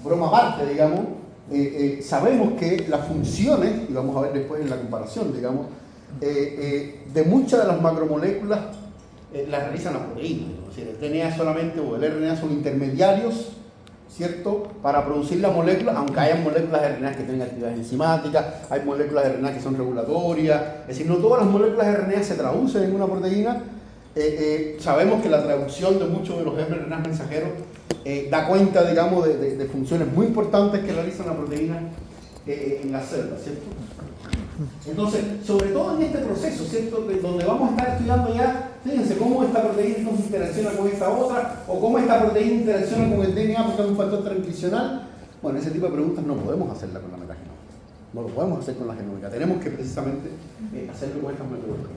broma aparte, digamos, sabemos que las funciones, y vamos a ver después en la comparación, digamos, de muchas de las macromoléculas las realizan las proteínas. Es decir, el DNA solamente, o el RNA son intermediarios, ¿cierto?, para producir la molécula, aunque haya moléculas de RNA que tengan actividades enzimáticas, hay moléculas de RNA que son regulatorias, es decir, no todas las moléculas de RNA se traducen en una proteína. Sabemos que la traducción de muchos de los mRNA mensajeros da cuenta, digamos, de funciones muy importantes que realizan la proteína en las células, ¿cierto? Entonces, sobre todo en este proceso, ¿cierto?, donde vamos a estar estudiando ya, fíjense cómo esta proteína entonces interacciona con esta otra, o cómo esta proteína interacciona con el DNA porque es un factor transcripcional. Bueno, ese tipo de preguntas no podemos hacerla con la metagenómica, no lo podemos hacer con la genómica, tenemos que precisamente hacerlo con estas metodologías.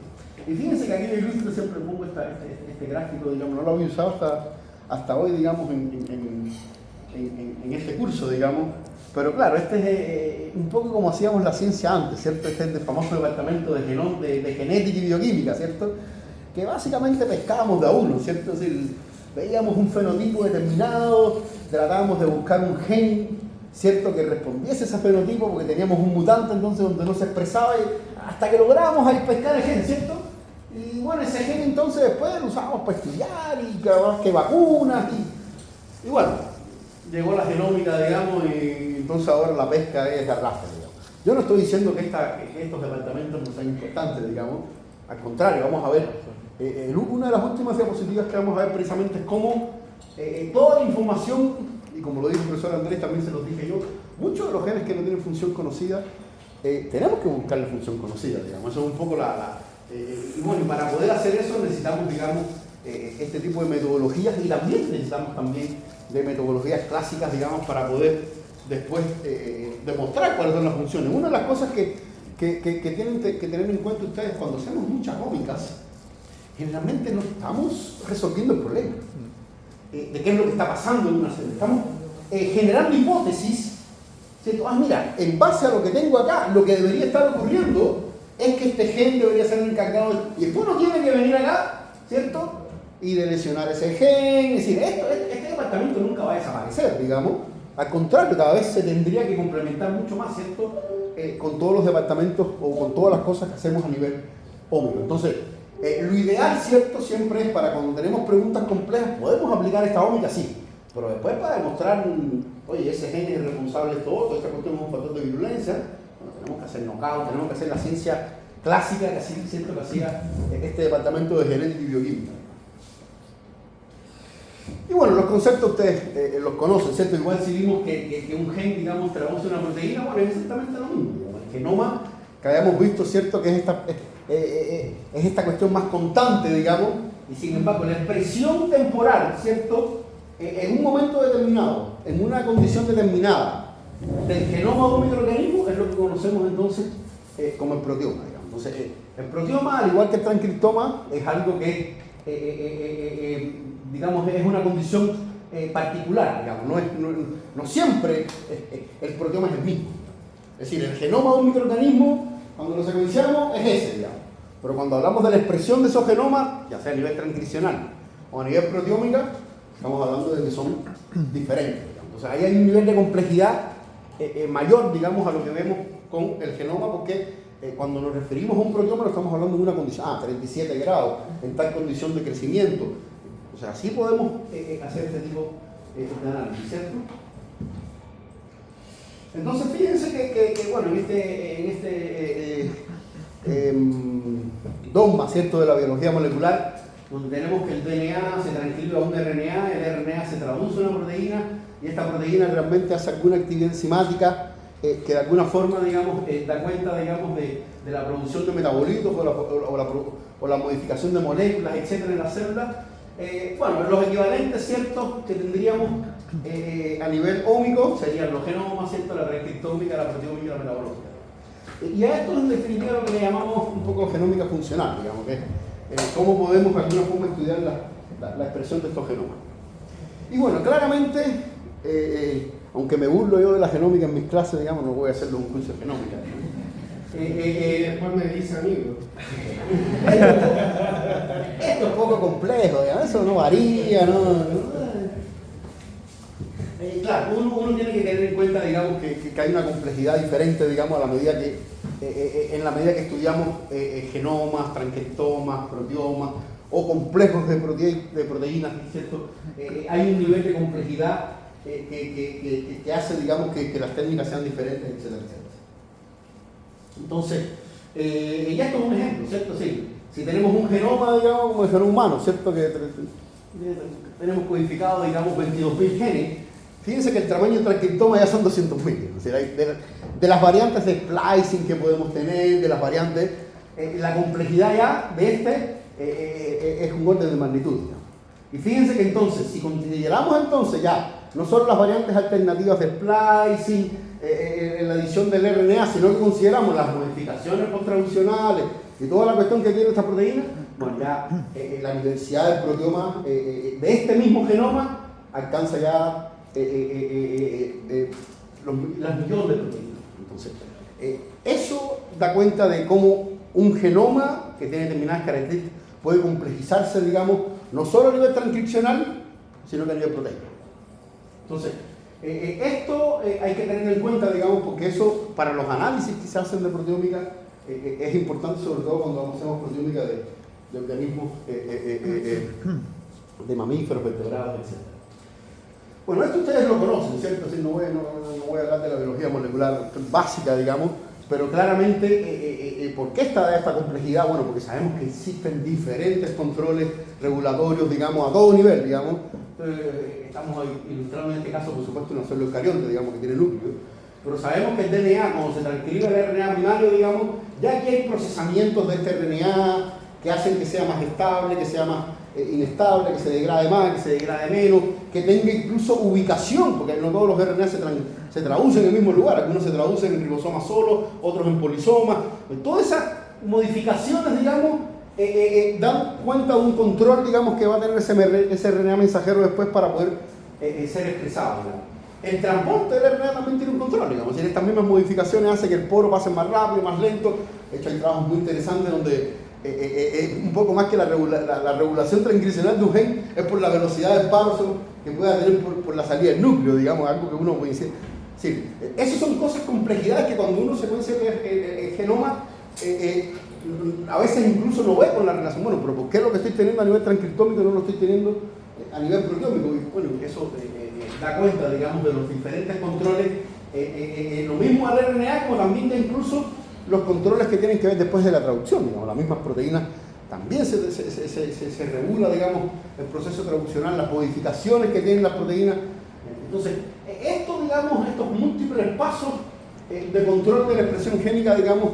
Y fíjense que aquí yo ilustro, siempre pongo este gráfico, digamos, no lo había usado hasta hoy, digamos, en este curso, digamos, pero claro, este es un poco como hacíamos la ciencia antes, ¿cierto? Este es el famoso departamento de genética y bioquímica, ¿cierto? Que básicamente pescábamos de a uno, ¿cierto? Es decir, veíamos un fenotipo determinado, tratábamos de buscar un gen, ¿cierto?, que respondiese a ese fenotipo porque teníamos un mutante entonces donde no se expresaba, hasta que lográbamos ahí pescar el gen, ¿cierto? Y bueno, ese gen entonces después lo usábamos para estudiar y que vacunas y bueno, llegó la genómica, digamos, y entonces ahora la pesca es de arrastre, digamos. Yo no estoy diciendo que estos departamentos no sean importantes, digamos, al contrario, vamos a ver, una de las últimas diapositivas que vamos a ver precisamente es cómo toda la información, y como lo dijo el profesor Andrés, también se los dije yo, muchos de los genes que no tienen función conocida, tenemos que buscar la función conocida, digamos, eso es un poco y bueno, para poder hacer eso necesitamos, digamos, este tipo de metodologías y también necesitamos de metodologías clásicas, digamos, para poder después demostrar cuáles son las funciones. Una de las cosas que tienen que tener en cuenta ustedes cuando hacemos muchas ómicas, generalmente no estamos resolviendo el problema de qué es lo que está pasando en una célula. Estamos generando hipótesis, ¿cierto? Mira, en base a lo que tengo acá, lo que debería estar ocurriendo es que este gen debería ser el encargado y después uno tiene que venir acá, ¿cierto?, y de lesionar ese gen. Es decir, este departamento nunca va a desaparecer, digamos. Al contrario, cada vez se tendría que complementar mucho más, ¿cierto?, con todos los departamentos o con todas las cosas que hacemos a nivel ómico. Entonces, lo ideal, ¿cierto?, siempre es para cuando tenemos preguntas complejas, podemos aplicar esta ómica, sí, pero después para demostrar, oye, ese gen es responsable de todo, esta cuestión es un factor de virulencia, bueno, tenemos que hacer knockout, tenemos que hacer la ciencia clásica que hacía este departamento de genética y bioquímica. Y bueno, los conceptos ustedes los conocen, ¿cierto? Igual si vimos que un gen, digamos, traduce una proteína, bueno, es exactamente lo mismo. El genoma que habíamos visto, ¿cierto?, que es esta cuestión más constante, digamos, y sin embargo la expresión temporal, ¿cierto?, en un momento determinado, en una condición determinada del genoma de un microorganismo es lo que conocemos entonces como el proteoma, digamos. Entonces, el proteoma, al igual que el transcriptoma, es algo que digamos, es una condición particular, digamos, no siempre el proteoma es el mismo. Es decir, el genoma de un microorganismo, cuando lo secuenciamos, es ese, digamos. Pero cuando hablamos de la expresión de esos genomas, ya sea a nivel transcripcional o a nivel proteómica, estamos hablando de que son diferentes, digamos. O sea, ahí hay un nivel de complejidad mayor, digamos, a lo que vemos con el genoma, porque cuando nos referimos a un proteoma, no estamos hablando de una condición, 37 grados, en tal condición de crecimiento. O sea, sí podemos hacer este tipo de análisis, ¿cierto? Entonces, fíjense que bueno, en este dogma, ¿cierto?, de la biología molecular, donde tenemos que el DNA se transcribe a un RNA, el RNA se traduce a una proteína, y esta proteína realmente hace alguna actividad enzimática que de alguna forma, digamos, da cuenta, digamos, de la producción de metabolitos o la modificación de moléculas, etcétera, en las células. Bueno, los equivalentes, ¿cierto?, que tendríamos a nivel ómico serían los genomas, ¿cierto?, la transcriptómica, la proteómica y la metabológica. Y a esto es en definitiva lo que le llamamos un poco genómica funcional, digamos, que cómo podemos de alguna forma estudiar la expresión de estos genomas. Y bueno, claramente, aunque me burlo yo de la genómica en mis clases, digamos, no voy a hacerlo un curso de genómica. Después me dice amigo. Esto es poco complejo, digamos, eso no varía, ¿no? Claro, uno tiene que tener en cuenta, digamos, que hay una complejidad diferente, digamos, a la medida que, en la medida que estudiamos genomas, transcriptomas, proteomas o complejos de proteínas, ¿cierto? Hay un nivel de complejidad que hace, digamos, que las técnicas sean diferentes, etcétera, etcétera. Entonces, y esto es un ejemplo, ¿cierto? Sí, si tenemos un genoma, digamos, como el genoma humano, ¿cierto? Que tenemos codificado, digamos, 22.000 genes. Fíjense que el tamaño del transcriptoma ya son 200.000. O sea, de las variantes de splicing que podemos tener, de las variantes, la complejidad ya de es un orden de magnitud, digamos. Y fíjense que entonces, si consideramos entonces ya no solo las variantes alternativas de splicing, en la edición del RNA, sino que consideramos las modificaciones post-traduccionales y toda la cuestión que tiene esta proteína, bueno, ya la diversidad del proteoma de este mismo genoma alcanza ya las millones de proteínas. Entonces, eso da cuenta de cómo un genoma que tiene determinadas características puede complejizarse, digamos, no solo a nivel transcripcional, sino que a nivel proteico. Entonces, esto hay que tenerlo en cuenta, digamos, porque eso para los análisis que se hacen de proteómica es importante, sobre todo cuando hacemos proteómica de organismos de mamíferos, vertebrados, etc. Bueno, esto ustedes lo conocen, ¿cierto? Así, no voy a hablar de la biología molecular básica, digamos, pero claramente, ¿por qué está esta complejidad? Bueno, porque sabemos que existen diferentes controles regulatorios, digamos, a todo nivel, digamos. Estamos ilustrando en este caso, por supuesto, una célula eucarionte, digamos, que tiene núcleo, pero sabemos que el DNA, cuando se transcribe el RNA primario, digamos, ya aquí hay procesamientos de este RNA que hacen que sea más estable, que sea más inestable, que se degrade más, que se degrade menos, que tenga incluso ubicación, porque no todos los RNA se traducen en el mismo lugar, algunos se traducen en ribosomas solos, otros en polisomas. Todas esas modificaciones, digamos, dan cuenta de un control, digamos, que va a tener ese RNA mensajero después para poder ser expresado, digamos. El transporte del RNA también tiene un control, digamos, y estas mismas modificaciones hacen que el poro pase más rápido, más lento. De hecho, hay trabajos muy interesantes donde un poco más que la regulación transcripcional de un gen es por la velocidad del paso que pueda tener por la salida del núcleo, digamos, algo que uno puede decir. Sí, esas son cosas, complejidades que cuando uno secuencia el genoma, a veces incluso no ve con la relación. Bueno, pero ¿por qué lo que estoy teniendo a nivel transcriptómico no lo estoy teniendo a nivel proteómico? Y bueno, eso da cuenta, digamos, de los diferentes controles, lo mismo al RNA como también de incluso los controles que tienen que ver después de la traducción, digamos, las mismas proteínas también se regula, digamos, el proceso traduccional, las modificaciones que tienen las proteínas. Entonces, esto, digamos, estos múltiples pasos de control de la expresión génica, digamos,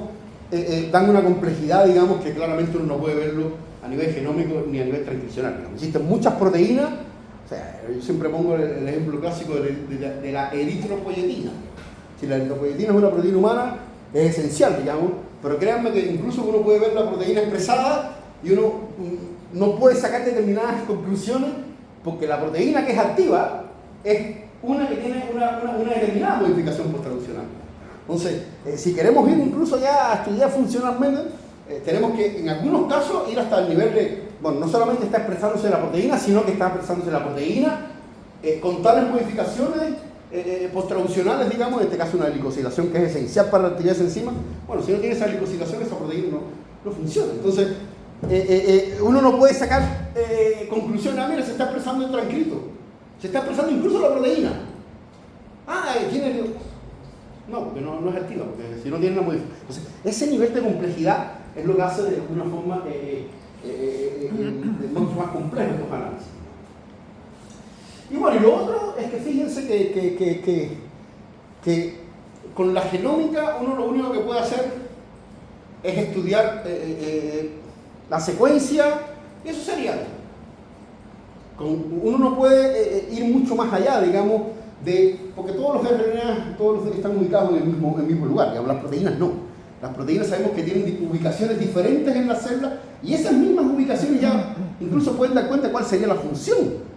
dan una complejidad, digamos, que claramente uno no puede verlo a nivel genómico ni a nivel transcripcional. Digamos. Existen muchas proteínas, o sea, yo siempre pongo el ejemplo clásico de la eritropoyetina. Si la eritropoyetina es una proteína humana, es esencial, digamos, pero créanme que incluso uno puede ver la proteína expresada y uno no puede sacar determinadas conclusiones porque la proteína que es activa es una que tiene una determinada modificación post-traduccional. Entonces, si queremos ir incluso ya a estudiar funcionalmente, tenemos que en algunos casos ir hasta el nivel de, bueno, no solamente está expresándose la proteína, sino que está expresándose la proteína con tales modificaciones post-traducionales, digamos, en este caso una glicosilación que es esencial para la actividad de esa enzima. Bueno, si no tiene esa glicosilación, esa proteína no funciona. Entonces, uno no puede sacar conclusiones, mira, se está expresando el transcrito, se está expresando incluso la proteína. Tiene... No, porque no es activa, porque si no tiene una modificación. Entonces, ese nivel de complejidad es lo que hace de alguna forma mucho más complejo estos análisis. Y bueno, y lo otro es que fíjense que con la genómica uno lo único que puede hacer es estudiar la secuencia, y eso sería. Uno no puede ir mucho más allá, digamos, porque todos los RNA, todos los están ubicados en el mismo lugar, digamos, las proteínas no. Las proteínas sabemos que tienen ubicaciones diferentes en la célula y esas mismas ubicaciones ya incluso pueden dar cuenta de cuál sería la función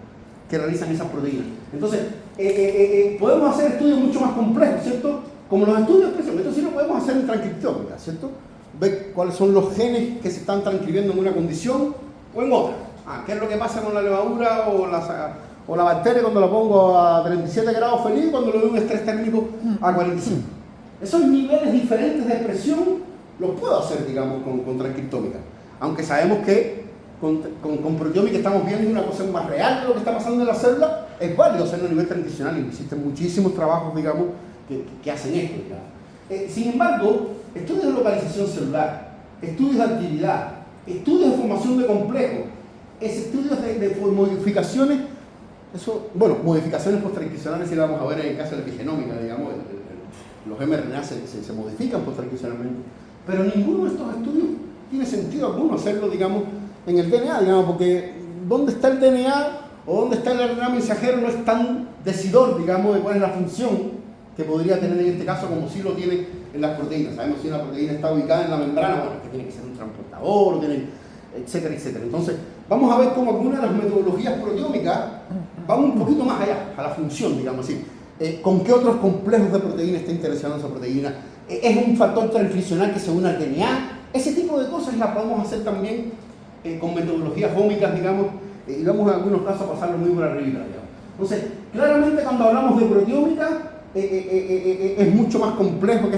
que realizan esas proteínas. Entonces, podemos hacer estudios mucho más complejos, ¿cierto? Como los estudios, precisamente, sí lo podemos hacer en transcriptómica, ¿cierto? Ver cuáles son los genes que se están transcribiendo en una condición o en otra. ¿Qué es lo que pasa con la levadura o O la bacteria cuando la pongo a 37 grados feliz, cuando le doy un estrés térmico a 45. Esos niveles diferentes de expresión los puedo hacer, digamos, con transcriptómica. Aunque sabemos que con proteómica estamos viendo una cosa más real de lo que está pasando en la célula, es válido hacerlo a nivel transcripcional y existen muchísimos trabajos, digamos, que hacen esto, digamos. Sin embargo, estudios de localización celular, estudios de actividad, estudios de formación de complejos, estudios de modificaciones, eso, bueno, modificaciones post-transcripcionales, si lo vamos a ver en el caso de la epigenómica, digamos, los mRNA se modifican post-transcripcionalmente, pero ninguno de estos estudios tiene sentido alguno hacerlo, digamos, en el DNA, digamos, porque ¿dónde está el DNA o dónde está el RNA mensajero? No es tan decidor, digamos, de cuál es la función que podría tener en este caso como si lo tiene en las proteínas. Sabemos si una proteína está ubicada en la membrana, bueno, que tiene que ser un transportador, etcétera, etcétera. Entonces, vamos a ver cómo algunas de las metodologías proteómicas van un poquito más allá, a la función, digamos así. ¿Con qué otros complejos de proteína está interesada esa proteína? ¿Es un factor transcripcional que se une al DNA? Ese tipo de cosas las podemos hacer también con metodologías ómicas, digamos, y vamos en algunos casos a pasarlo muy por arriba, digamos. Entonces, claramente cuando hablamos de proteómica, es mucho más complejo que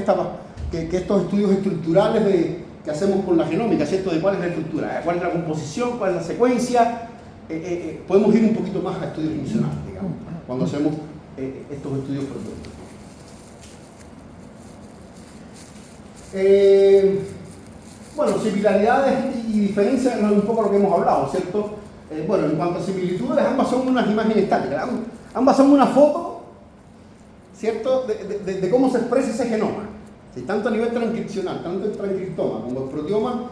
estos estudios estructurales que hacemos con la genómica, ¿cierto? De cuál es la estructura, cuál es la composición, cuál es la secuencia. Podemos ir un poquito más a estudios funcionales, digamos, cuando hacemos estos estudios proteómicos. Bueno, similaridades y diferencias es un poco lo que hemos hablado, ¿cierto? Bueno, en cuanto a similitudes, ambas son unas imágenes estáticas, ambas son una foto, ¿cierto? De cómo se expresa ese genoma. ¿Sí? Tanto a nivel transcripcional, tanto el transcriptoma como el proteoma,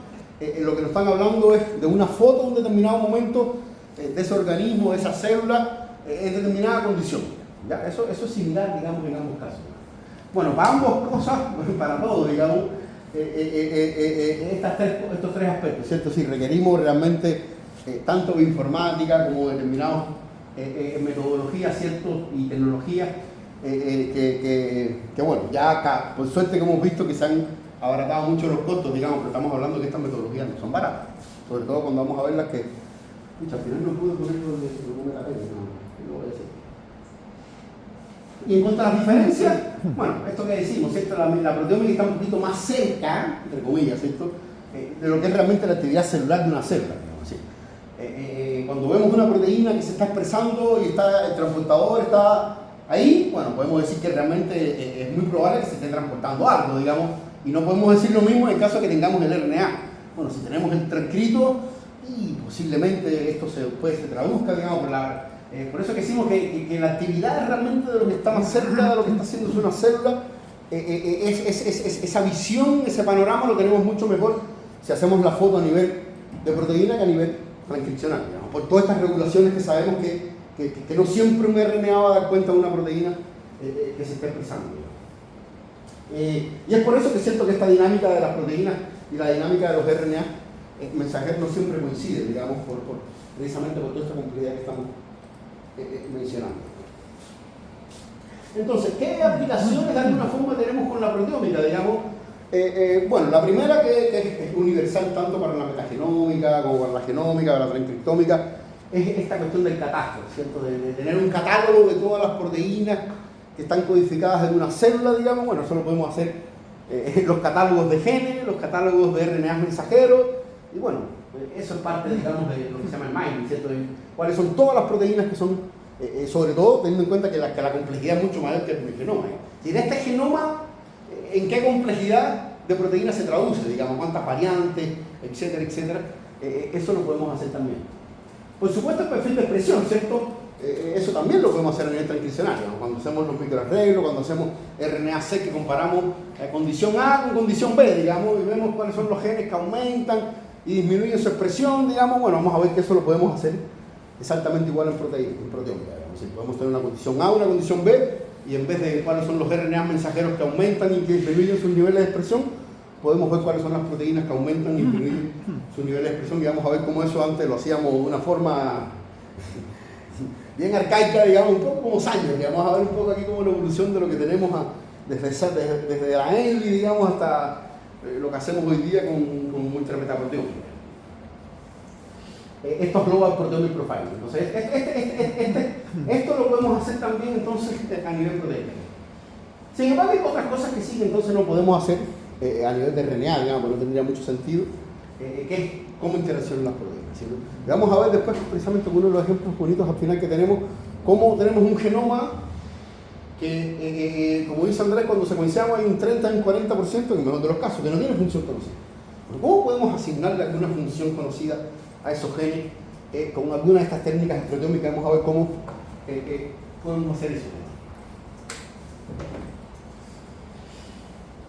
lo que nos están hablando es de una foto de un determinado momento de ese organismo, de esa célula, en determinada condición. ¿Ya? Eso es similar, digamos, en ambos casos. Bueno, para ambas cosas, para todo, digamos, estos tres aspectos, ¿cierto? Si requerimos realmente tanto bioinformática como determinadas metodologías, ¿cierto? Y tecnologías que bueno, ya acá, por suerte que hemos visto que se han abaratado mucho los costos, digamos, pero estamos hablando de que estas metodologías no son baratas, sobre todo cuando vamos a ver las que, al final no pude ponerlo de la pena, no lo voy a decir. Y en cuanto a las diferencias, bueno, esto que decimos, ¿cierto? La proteómica está un poquito más cerca, entre comillas, ¿cierto? De lo que es realmente la actividad celular de una célula, digamos así. Cuando vemos una proteína que se está expresando y el transportador está ahí, bueno, podemos decir que realmente es muy probable que se esté transportando algo, digamos, y no podemos decir lo mismo en el caso de que tengamos el RNA. Bueno, si tenemos el transcrito, y posiblemente esto se traduzca, digamos, por eso que decimos que la actividad realmente de lo que está más cerca de lo que está haciendo una célula, esa visión, ese panorama lo tenemos mucho mejor si hacemos la foto a nivel de proteína que a nivel transcripcional, digamos, por todas estas regulaciones que sabemos que no siempre un RNA va a dar cuenta de una proteína que se está expresando. Y es por eso que siento que esta dinámica de las proteínas y la dinámica de los RNA mensajeros no siempre coinciden, digamos, precisamente por toda esta complejidad que estamos mencionando. Entonces, ¿qué aplicaciones de alguna forma tenemos con la proteómica? Digamos, bueno, la primera que es universal tanto para la metagenómica como para la genómica, para la transcriptómica, es esta cuestión del catálogo, ¿cierto? De tener un catálogo de todas las proteínas que están codificadas en una célula, digamos. Bueno, eso lo podemos hacer los catálogos de genes, los catálogos de RNA mensajeros, y bueno, eso es parte, digamos, de lo que se llama el mining, ¿cierto? Cuáles son todas las proteínas que son, sobre todo teniendo en cuenta que la complejidad es mucho mayor que el genoma. Si en este genoma, ¿en qué complejidad de proteínas se traduce? Digamos, cuántas variantes, etcétera, etcétera. Eso lo podemos hacer también. Por supuesto, el perfil de expresión, ¿cierto? Eso también lo podemos hacer a nivel transcripcional, ¿no? Cuando hacemos los microarreglos, cuando hacemos RNA-seq que comparamos condición A con condición B, digamos, y vemos cuáles son los genes que aumentan y disminuyen su expresión, digamos. Bueno, vamos a ver que eso lo podemos hacer exactamente igual en proteómica, digamos. Si podemos tener una condición A, una condición B, y en vez de cuáles son los RNA mensajeros que aumentan y que disminuyen sus niveles de expresión, podemos ver cuáles son las proteínas que aumentan y disminuyen sus niveles de expresión, y vamos a ver cómo eso antes lo hacíamos de una forma bien arcaica, digamos, un poco como Sanger, digamos. Vamos a ver un poco aquí cómo la evolución de lo que tenemos desde la ENLI, digamos, hasta lo que hacemos hoy día con ultrametaproteómica. estos Global Proteomic Profiling. Entonces, esto lo podemos hacer también entonces a nivel proteínico. Sin embargo, hay otras cosas que sí que entonces no podemos hacer a nivel de RNA, digamos, porque no tendría mucho sentido, que es cómo interaccionan las proteínas. ¿Sí? Vamos a ver después, precisamente, uno de los ejemplos bonitos al final que tenemos, cómo tenemos un genoma que, como dice Andrés, cuando secuenciamos hay un 30 y un 40%, en el mejor de los casos, que no tiene función conocida. Pero ¿cómo podemos asignarle alguna función conocida a esos genes con alguna de estas técnicas proteómicas? Vamos a ver cómo podemos hacer eso.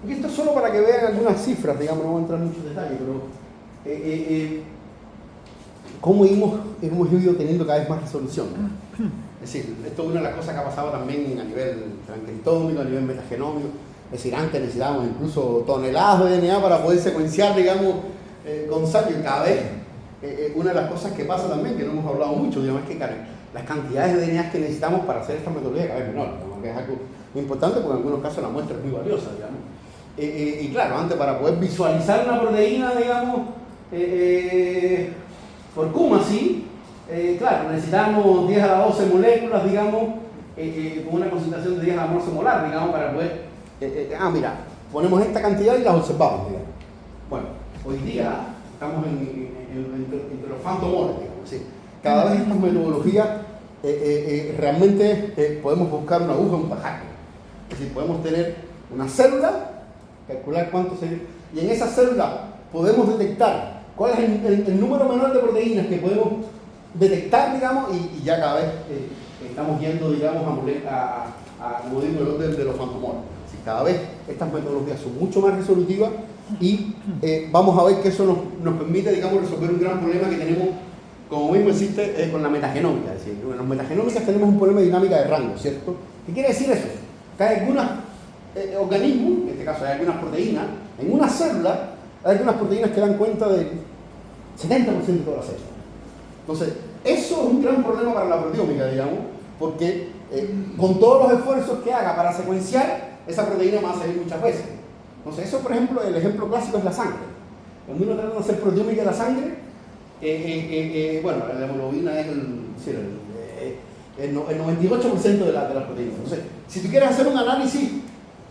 Y esto es solo para que vean algunas cifras, digamos, no voy a entrar en muchos detalles, pero cómo hemos ido teniendo cada vez más resolución. Es decir, esto es una de las cosas que ha pasado también a nivel transcriptómico, a nivel metagenómico. Es decir, antes necesitábamos incluso toneladas de DNA para poder secuenciar, digamos, con SAP, y cada vez una de las cosas que pasa también, que no hemos hablado mucho, digamos, es que las cantidades de DNA que necesitamos para hacer esta metodología cada vez menor, digamos, que es algo muy importante porque en algunos casos la muestra es muy valiosa, digamos. Y claro, antes para poder visualizar una proteína, digamos, por Cumasi, claro, necesitamos 10 a la 12 moléculas, digamos, con una concentración de 10 a la 12 molar, digamos, para poder, mira, ponemos esta cantidad y las observamos, digamos. Bueno, hoy día estamos entre los fantomoles, digamos, ¿sí? Cada vez estas metodologías realmente podemos buscar una aguja en un pajar. Es decir, podemos tener una célula, calcular cuánto sería, y en esa célula podemos detectar cuál es el número menor de proteínas que podemos detectar, digamos, y ya cada vez estamos yendo, digamos, como digo, el orden de los fantomoles. Cada vez estas metodologías son mucho más resolutivas y vamos a ver que eso nos permite, digamos, resolver un gran problema que tenemos, como mismo existe con la metagenómica. Es decir, en las metagenómicas tenemos un problema de dinámica de rango, ¿cierto? ¿Qué quiere decir eso? Que hay algunos organismos, en este caso hay algunas proteínas, en una célula hay algunas proteínas que dan cuenta del 70% de toda la célula. Entonces, eso es un gran problema para la proteómica, digamos, porque con todos los esfuerzos que haga para secuenciar, esa proteína va a salir muchas veces. Entonces, eso, por ejemplo, el ejemplo clásico es la sangre. Cuando uno trata de hacer proteómica de la sangre, bueno, la hemoglobina es el 98% de las proteínas. Entonces, si tú quieres hacer un análisis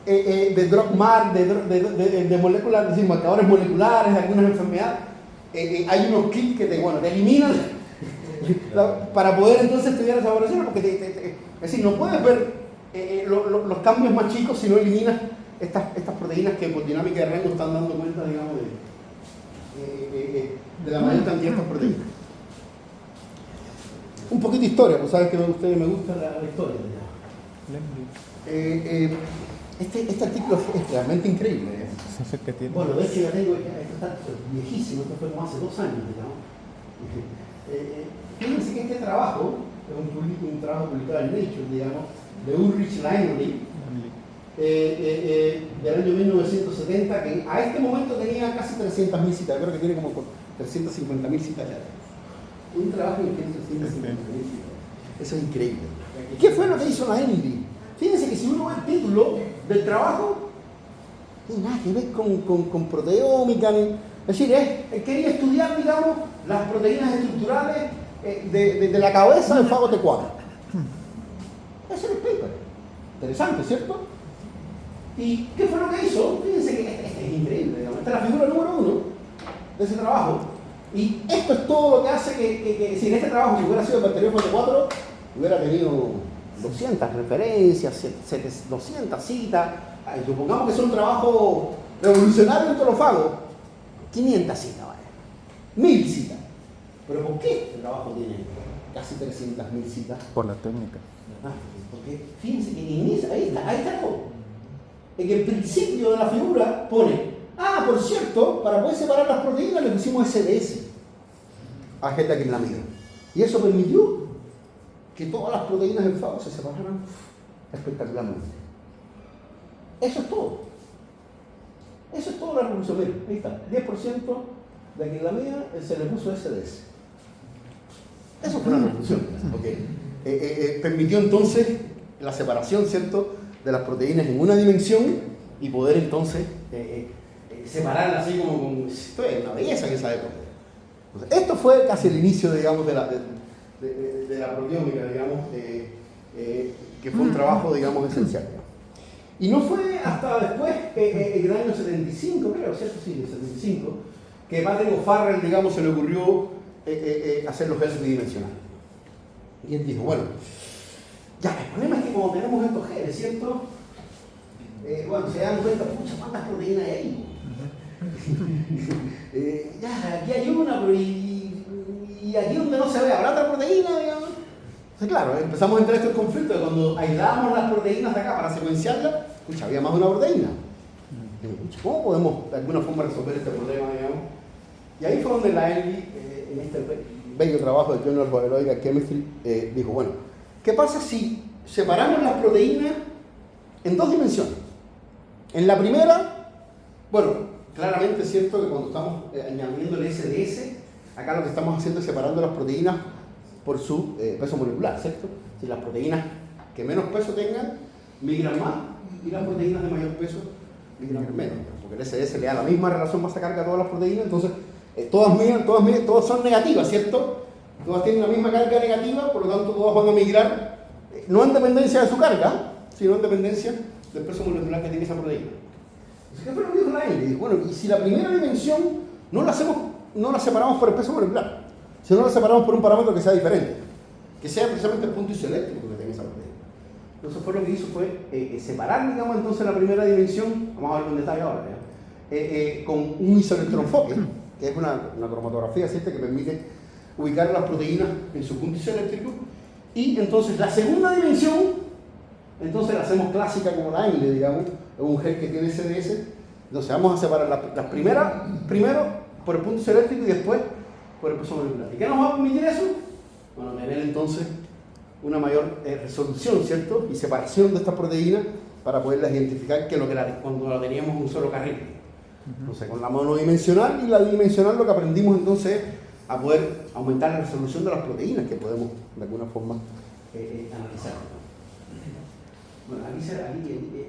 de DROGMARK, de moléculas, es decir, marcadores moleculares de algunas enfermedades, hay unos kits que te eliminan para poder entonces estudiar esa variación, porque es decir, no puedes ver los cambios más chicos si no eliminas estas proteínas que por dinámica de rango están dando cuenta, digamos, de la mayor cantidad de estas proteínas. Un poquito de historia, pues sabes que a ustedes me gusta la historia. Este artículo es realmente increíble. Bueno, de hecho ya tengo, esto está viejísimo, esto fue como hace 2 años, digamos. Fíjense que este trabajo es un trabajo publicado en Nature, digamos, de Ulrich Langley, del año 1970, que a este momento tenía casi 300.000 citas, creo que tiene como 350.000 citas ya. Un trabajo que tiene 350.000 citas. Eso es increíble. ¿Qué fue lo que hizo Langley? Fíjense que si uno ve el título del trabajo, no tiene nada que ver con proteómica, es decir, él quería estudiar, digamos, las proteínas estructurales de la cabeza del fago T4. Ese es el paper. Interesante, ¿cierto? ¿Y qué fue lo que hizo? Fíjense que es increíble, digamos. Esta es la figura número 1 de ese trabajo. Y esto es todo lo que hace que si en este trabajo, si hubiera sido el bacteriófago T4, hubiera tenido 200 referencias, 200 citas. Supongamos que es un trabajo revolucionario en todos los fagos. 500 citas, ¿vale? 1000 citas. ¿Pero por qué este trabajo tiene casi 300.000 citas? Por la técnica. Porque fíjense que ahí está todo. En el principio de la figura pone, por cierto, para poder separar las proteínas le pusimos SDS, agetaquilamida. Y eso permitió que todas las proteínas del fago se separaran espectacularmente. Eso es todo. Eso es toda la revolución. Miren, ahí está, 10% de aquilamida se le puso SDS. Eso fue una revolución, porque permitió entonces la separación, ¿cierto?, de las proteínas en una dimensión y poder entonces separarlas así como esto es una belleza en esa época. Entonces, esto fue casi el inicio, digamos, de la proteómica, digamos, que fue un trabajo, digamos, esencial. Y no fue hasta después, en el año 75, creo, ¿cierto? Sí, el 75, que Patrick O'Farrell, digamos, se le ocurrió hacer los genes bidimensionales. Y él dijo, bueno, ya, el problema es que como tenemos estos genes, ¿cierto? Bueno, se dan cuenta, pucha, ¿cuántas proteínas hay ahí? Ya, aquí hay una, pero y aquí donde no se ve, ¿habrá otra proteína, digamos? Entonces, claro, empezamos a entrar en estos conflictos de cuando aislábamos las proteínas de acá para secuenciarlas, pucha, había más de una proteína. Pucha, ¿cómo podemos de alguna forma resolver este problema, digamos? Y ahí fue donde la Envy, en este bello trabajo de Journal of Biological Chemistry, dijo, bueno, ¿qué pasa si separamos las proteínas en dos dimensiones? En la primera, bueno, claramente es cierto que cuando estamos añadiendo el SDS, acá lo que estamos haciendo es separando las proteínas por su peso molecular, ¿cierto? Si las proteínas que menos peso tengan, migran más, y las proteínas de mayor peso migran menos, porque el SDS le da la misma relación masa-carga a todas las proteínas, entonces todas son negativas, ¿cierto? Todas tienen la misma carga negativa, por lo tanto todas van a migrar, no en dependencia de su carga, sino en dependencia del peso molecular que tiene esa proteína. Entonces, ¿qué fue lo que dijo la Envy? Dijo, bueno, y si la primera dimensión no la separamos por el peso molecular, sino la separamos por un parámetro que sea diferente, que sea precisamente el punto isoeléctrico que tenga esa proteína. Entonces fue lo que hizo fue separar, digamos, entonces la primera dimensión, vamos a verlo en detalle ahora, con un isoelectroenfoque, que es una cromatografía, ¿cierto?, que permite ubicar las proteínas en su punto isoeléctrico, y entonces la segunda dimensión, entonces la hacemos clásica como la Envy, digamos, es un gel que tiene SDS, entonces vamos a separar las primeras, primero por el punto isoeléctrico y después por el peso molecular. ¿Y qué nos va a permitir eso? Bueno, tener entonces una mayor resolución, ¿cierto?, y separación de estas proteínas para poderlas identificar que cuando la teníamos en un solo carril. Entonces, con la monodimensional y la bidimensional lo que aprendimos entonces es a poder aumentar la resolución de las proteínas que podemos de alguna forma analizar. Bueno, aquí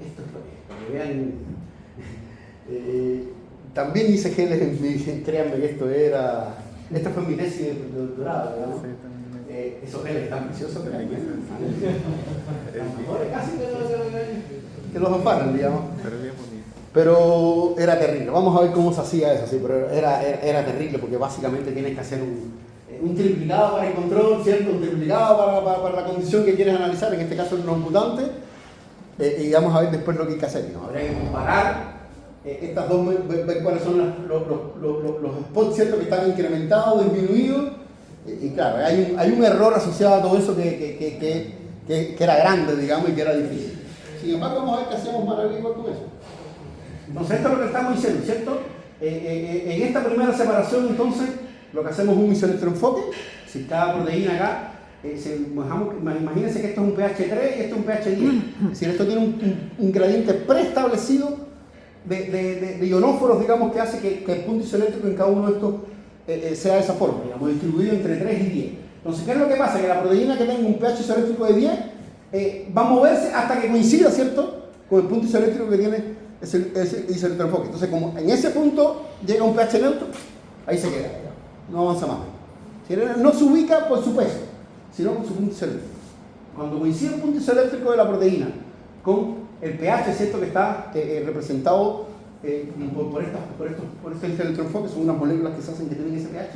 esto fue, para que vean, también hice geles, créanme que esta fue mi tesis de doctorado, digamos. Esos geles están preciosos, pero casi que los amparan, digamos. Pero era terrible. Vamos a ver cómo se hacía eso, sí, pero era terrible porque básicamente tienes que hacer un triplicado para el control, ¿cierto? Un triplicado para la condición que quieres analizar, en este caso el no mutante, y vamos a ver después lo que hay que hacer, ¿no? Habría que comparar estas dos, ver cuáles son los spots, ¿cierto?, que están incrementados, disminuidos, y claro, hay un error asociado a todo eso que era grande, digamos, y que era difícil. Sin embargo, vamos a ver qué hacemos maravilloso con eso. Entonces, esto es lo que estamos diciendo, ¿cierto? En esta primera separación, entonces, lo que hacemos es un isoelectroenfoque. Si cada proteína acá, imagínense que esto es un pH 3 y esto es un pH 10. Es decir, esto tiene un gradiente preestablecido de ionóforos, digamos, que hace que el punto isoeléctrico en cada uno de estos sea de esa forma, digamos, distribuido entre 3 y 10. Entonces, ¿qué es lo que pasa? Que la proteína que tenga un pH isoeléctrico de 10 va a moverse hasta que coincida, ¿cierto?, con el punto isoeléctrico que tiene ese isoelectroenfoque. Entonces, como en ese punto llega un pH neutro, ahí se queda, no avanza más. No se ubica por su peso, sino por su punto isoeléctrico. Cuando coincide el punto isoeléctrico de la proteína con el pH, ¿cierto?, que está representado por estos isoelectroenfoques, son unas moléculas que se hacen que tienen ese pH,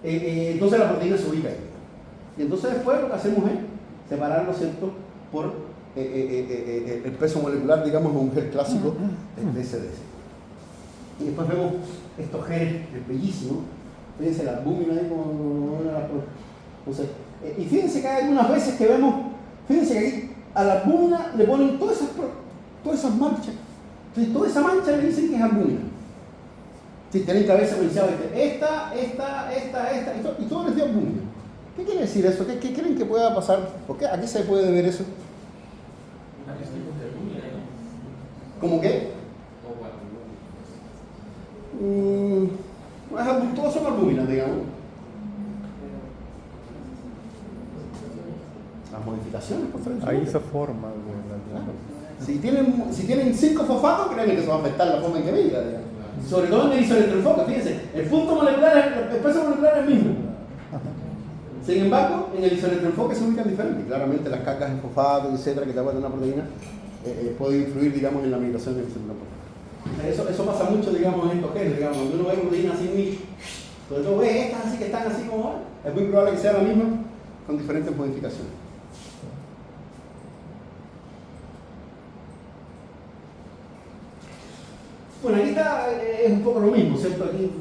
entonces la proteína se ubica ahí. Y entonces después lo que hacemos es separarlo, ¿cierto?, por el peso molecular, digamos, un gel clásico de SDS. Y después vemos estos geles bellísimos. Fíjense la albúmina ahí como una de las cosas. Entonces, y fíjense que hay algunas veces que vemos, fíjense que aquí a la albúmina le ponen todas esas manchas. Entonces, toda esa mancha le dicen que es albúmina. Si tienen que haber secuenciado esta, y todo les dio albúmina. ¿Qué quiere decir eso? ¿Qué creen que pueda pasar? ¿Por qué? ¿A qué se puede ver eso? ¿Cómo qué? Todos son albúminas, digamos. Las modificaciones, por favor. Ahí se forma. Claro. Si tienen 5 fosfatos, créanme que se va a afectar la forma en que migra, digamos. Sobre todo en el isoelectroenfoque, fíjense, el punto molecular, el peso molecular es el mismo. Sin embargo, en el isoelectroenfoque se ubican diferentes. Claramente las cargas en fosfato, etcétera, que te aportan una proteína, puede influir, digamos, en la migración del isoelectroenfoque. Eso pasa mucho, digamos, en estos genes, digamos, cuando uno ve proteínas así muy, sobre todo ve estas así que están así como, es muy probable que sea la misma con diferentes modificaciones. Bueno, aquí está, es un poco lo mismo, ¿cierto? Aquí,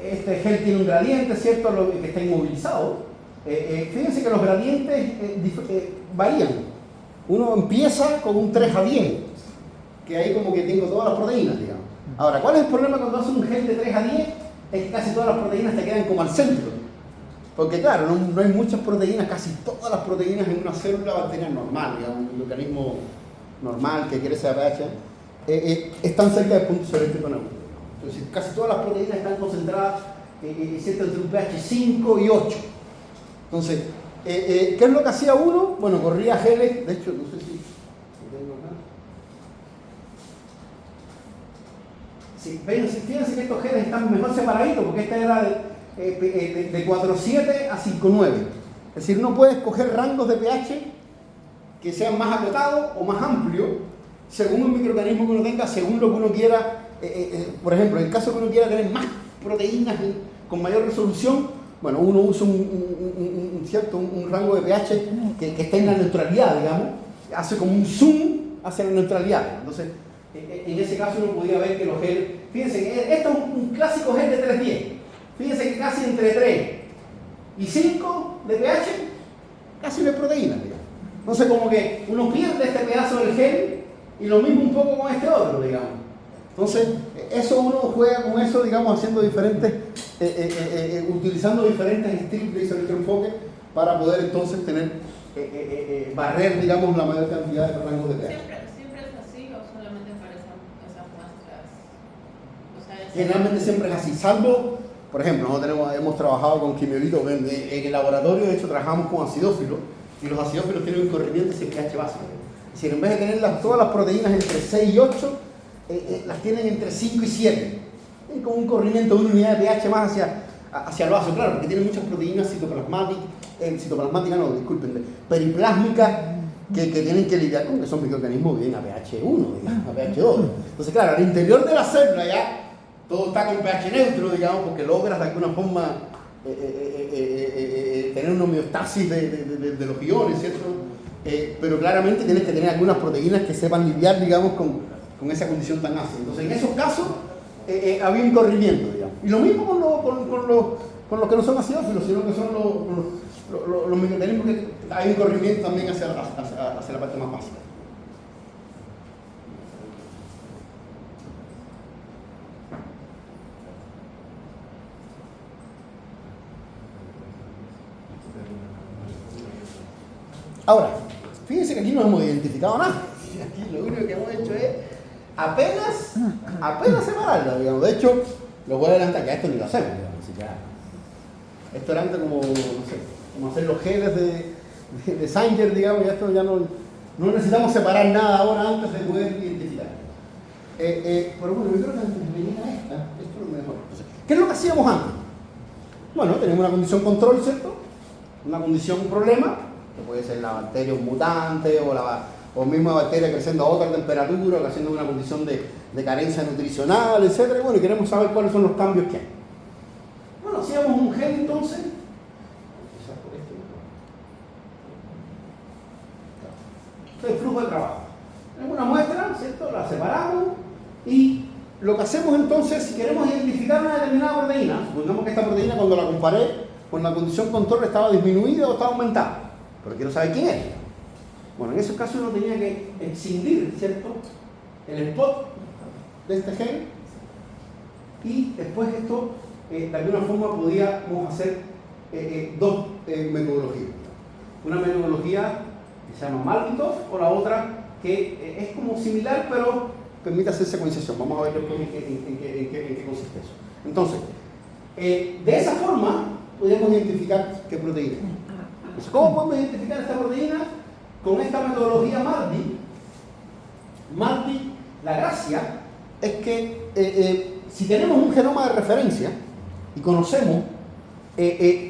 este gel tiene un gradiente, ¿cierto? Que está inmovilizado. Fíjense que los gradientes varían. Uno empieza con un 3:10, que ahí como que tengo todas las proteínas, digamos. Ahora, ¿cuál es el problema cuando haces un gel de 3:10? Es que casi todas las proteínas te quedan como al centro. Porque claro, no hay muchas proteínas, casi todas las proteínas en una célula bacteriana normal, digamos, un organismo normal que crece a pH, están cerca del punto isoeléctrico neutro. Entonces, casi todas las proteínas están concentradas entre un pH 5 y 8. Entonces, ¿qué es lo que hacía uno? Bueno, corría geles, de hecho, no sé si lo tengo acá. Sí, fíjense que estos geles están mejor separaditos, porque esta era de 4,7 a 5,9. Es decir, uno puede escoger rangos de pH que sean más acotados o más amplios, según el microorganismo que uno tenga, según lo que uno quiera. Por ejemplo, en el caso que uno quiera tener más proteínas con mayor resolución, bueno, uno usa un rango de pH que está en la neutralidad, digamos, hace como un zoom hacia la neutralidad. Entonces, en ese caso uno podía ver que los geles, fíjense, esto es un clásico gel de 3,10. Fíjense que casi entre 3 y 5 de pH, casi no hay proteínas, digamos. Entonces, como que uno pierde este pedazo del gel y lo mismo un poco con este otro, digamos. Entonces, eso uno juega con eso, digamos, haciendo diferentes, utilizando diferentes strips de isoelectroenfoque para poder entonces tener, barrer, digamos, la mayor cantidad de rangos de pH. ¿Siempre es así o solamente para esas muestras? O sea, Generalmente siempre es así, salvo, por ejemplo, nosotros hemos trabajado con quimiolitos en el laboratorio, de hecho trabajamos con acidófilos, y los acidófilos tienen un corrimiento en pH básico. Es decir, en vez de tener todas las proteínas entre 6 y 8, las tienen entre 5 y 7. Tienen como un corrimiento de una unidad de pH más hacia el básico, claro, porque tienen muchas proteínas periplásmicas que tienen que lidiar con que son microorganismos bien a pH 1, digamos, a pH 2. Entonces, claro, al interior de la célula ya todo está con pH neutro, digamos, porque logras de alguna forma tener una homeostasis de los iones, ¿cierto? Pero claramente tienes que tener algunas proteínas que sepan lidiar, digamos, con esa condición tan ácida. Entonces, en esos casos, había un corrimiento, digamos. Y lo mismo con los que no son acidófilos, sino que son los microorganismos que hay un corrimiento también hacia la parte más básica. Ahora, fíjense que aquí no hemos identificado nada. Aquí lo único que hemos hecho es apenas separarlo, digamos. De hecho, lo voy a adelantar, que a esto ni lo hacemos, digamos. Así que, esto era antes como, no sé, como hacer los geles de Sanger, digamos, y esto ya no necesitamos separar nada ahora antes de poder identificar. Pero bueno, yo creo que antes de venir a esto es lo mejor. Entonces, ¿qué es lo que hacíamos antes? Bueno, tenemos una condición control, ¿cierto? Una condición problema, que puede ser la bacteria un mutante o misma bacteria creciendo a otra temperatura, o haciendo una condición de carencia nutricional, etc. Bueno, y queremos saber cuáles son los cambios que hay. Bueno, hacíamos un gel entonces. Este es el flujo de trabajo. Tenemos una muestra, ¿cierto? La separamos y lo que hacemos entonces, si queremos identificar una determinada proteína, supongamos que esta proteína cuando la comparé con la condición control estaba disminuida o estaba aumentada, pero quiero saber quién es. Bueno, en esos casos uno tenía que escindir, ¿cierto?, el spot de este gel y después esto, de alguna forma podíamos hacer dos metodologías. Una metodología que se llama Markov o la otra que es como similar pero permite hacer secuenciación. Vamos a ver después en qué consiste eso. Entonces, de esa forma podemos identificar qué proteína. Entonces, ¿cómo podemos identificar esta proteína? Con esta metodología MARDI. MARDI, la gracia es que si tenemos un genoma de referencia y conocemos,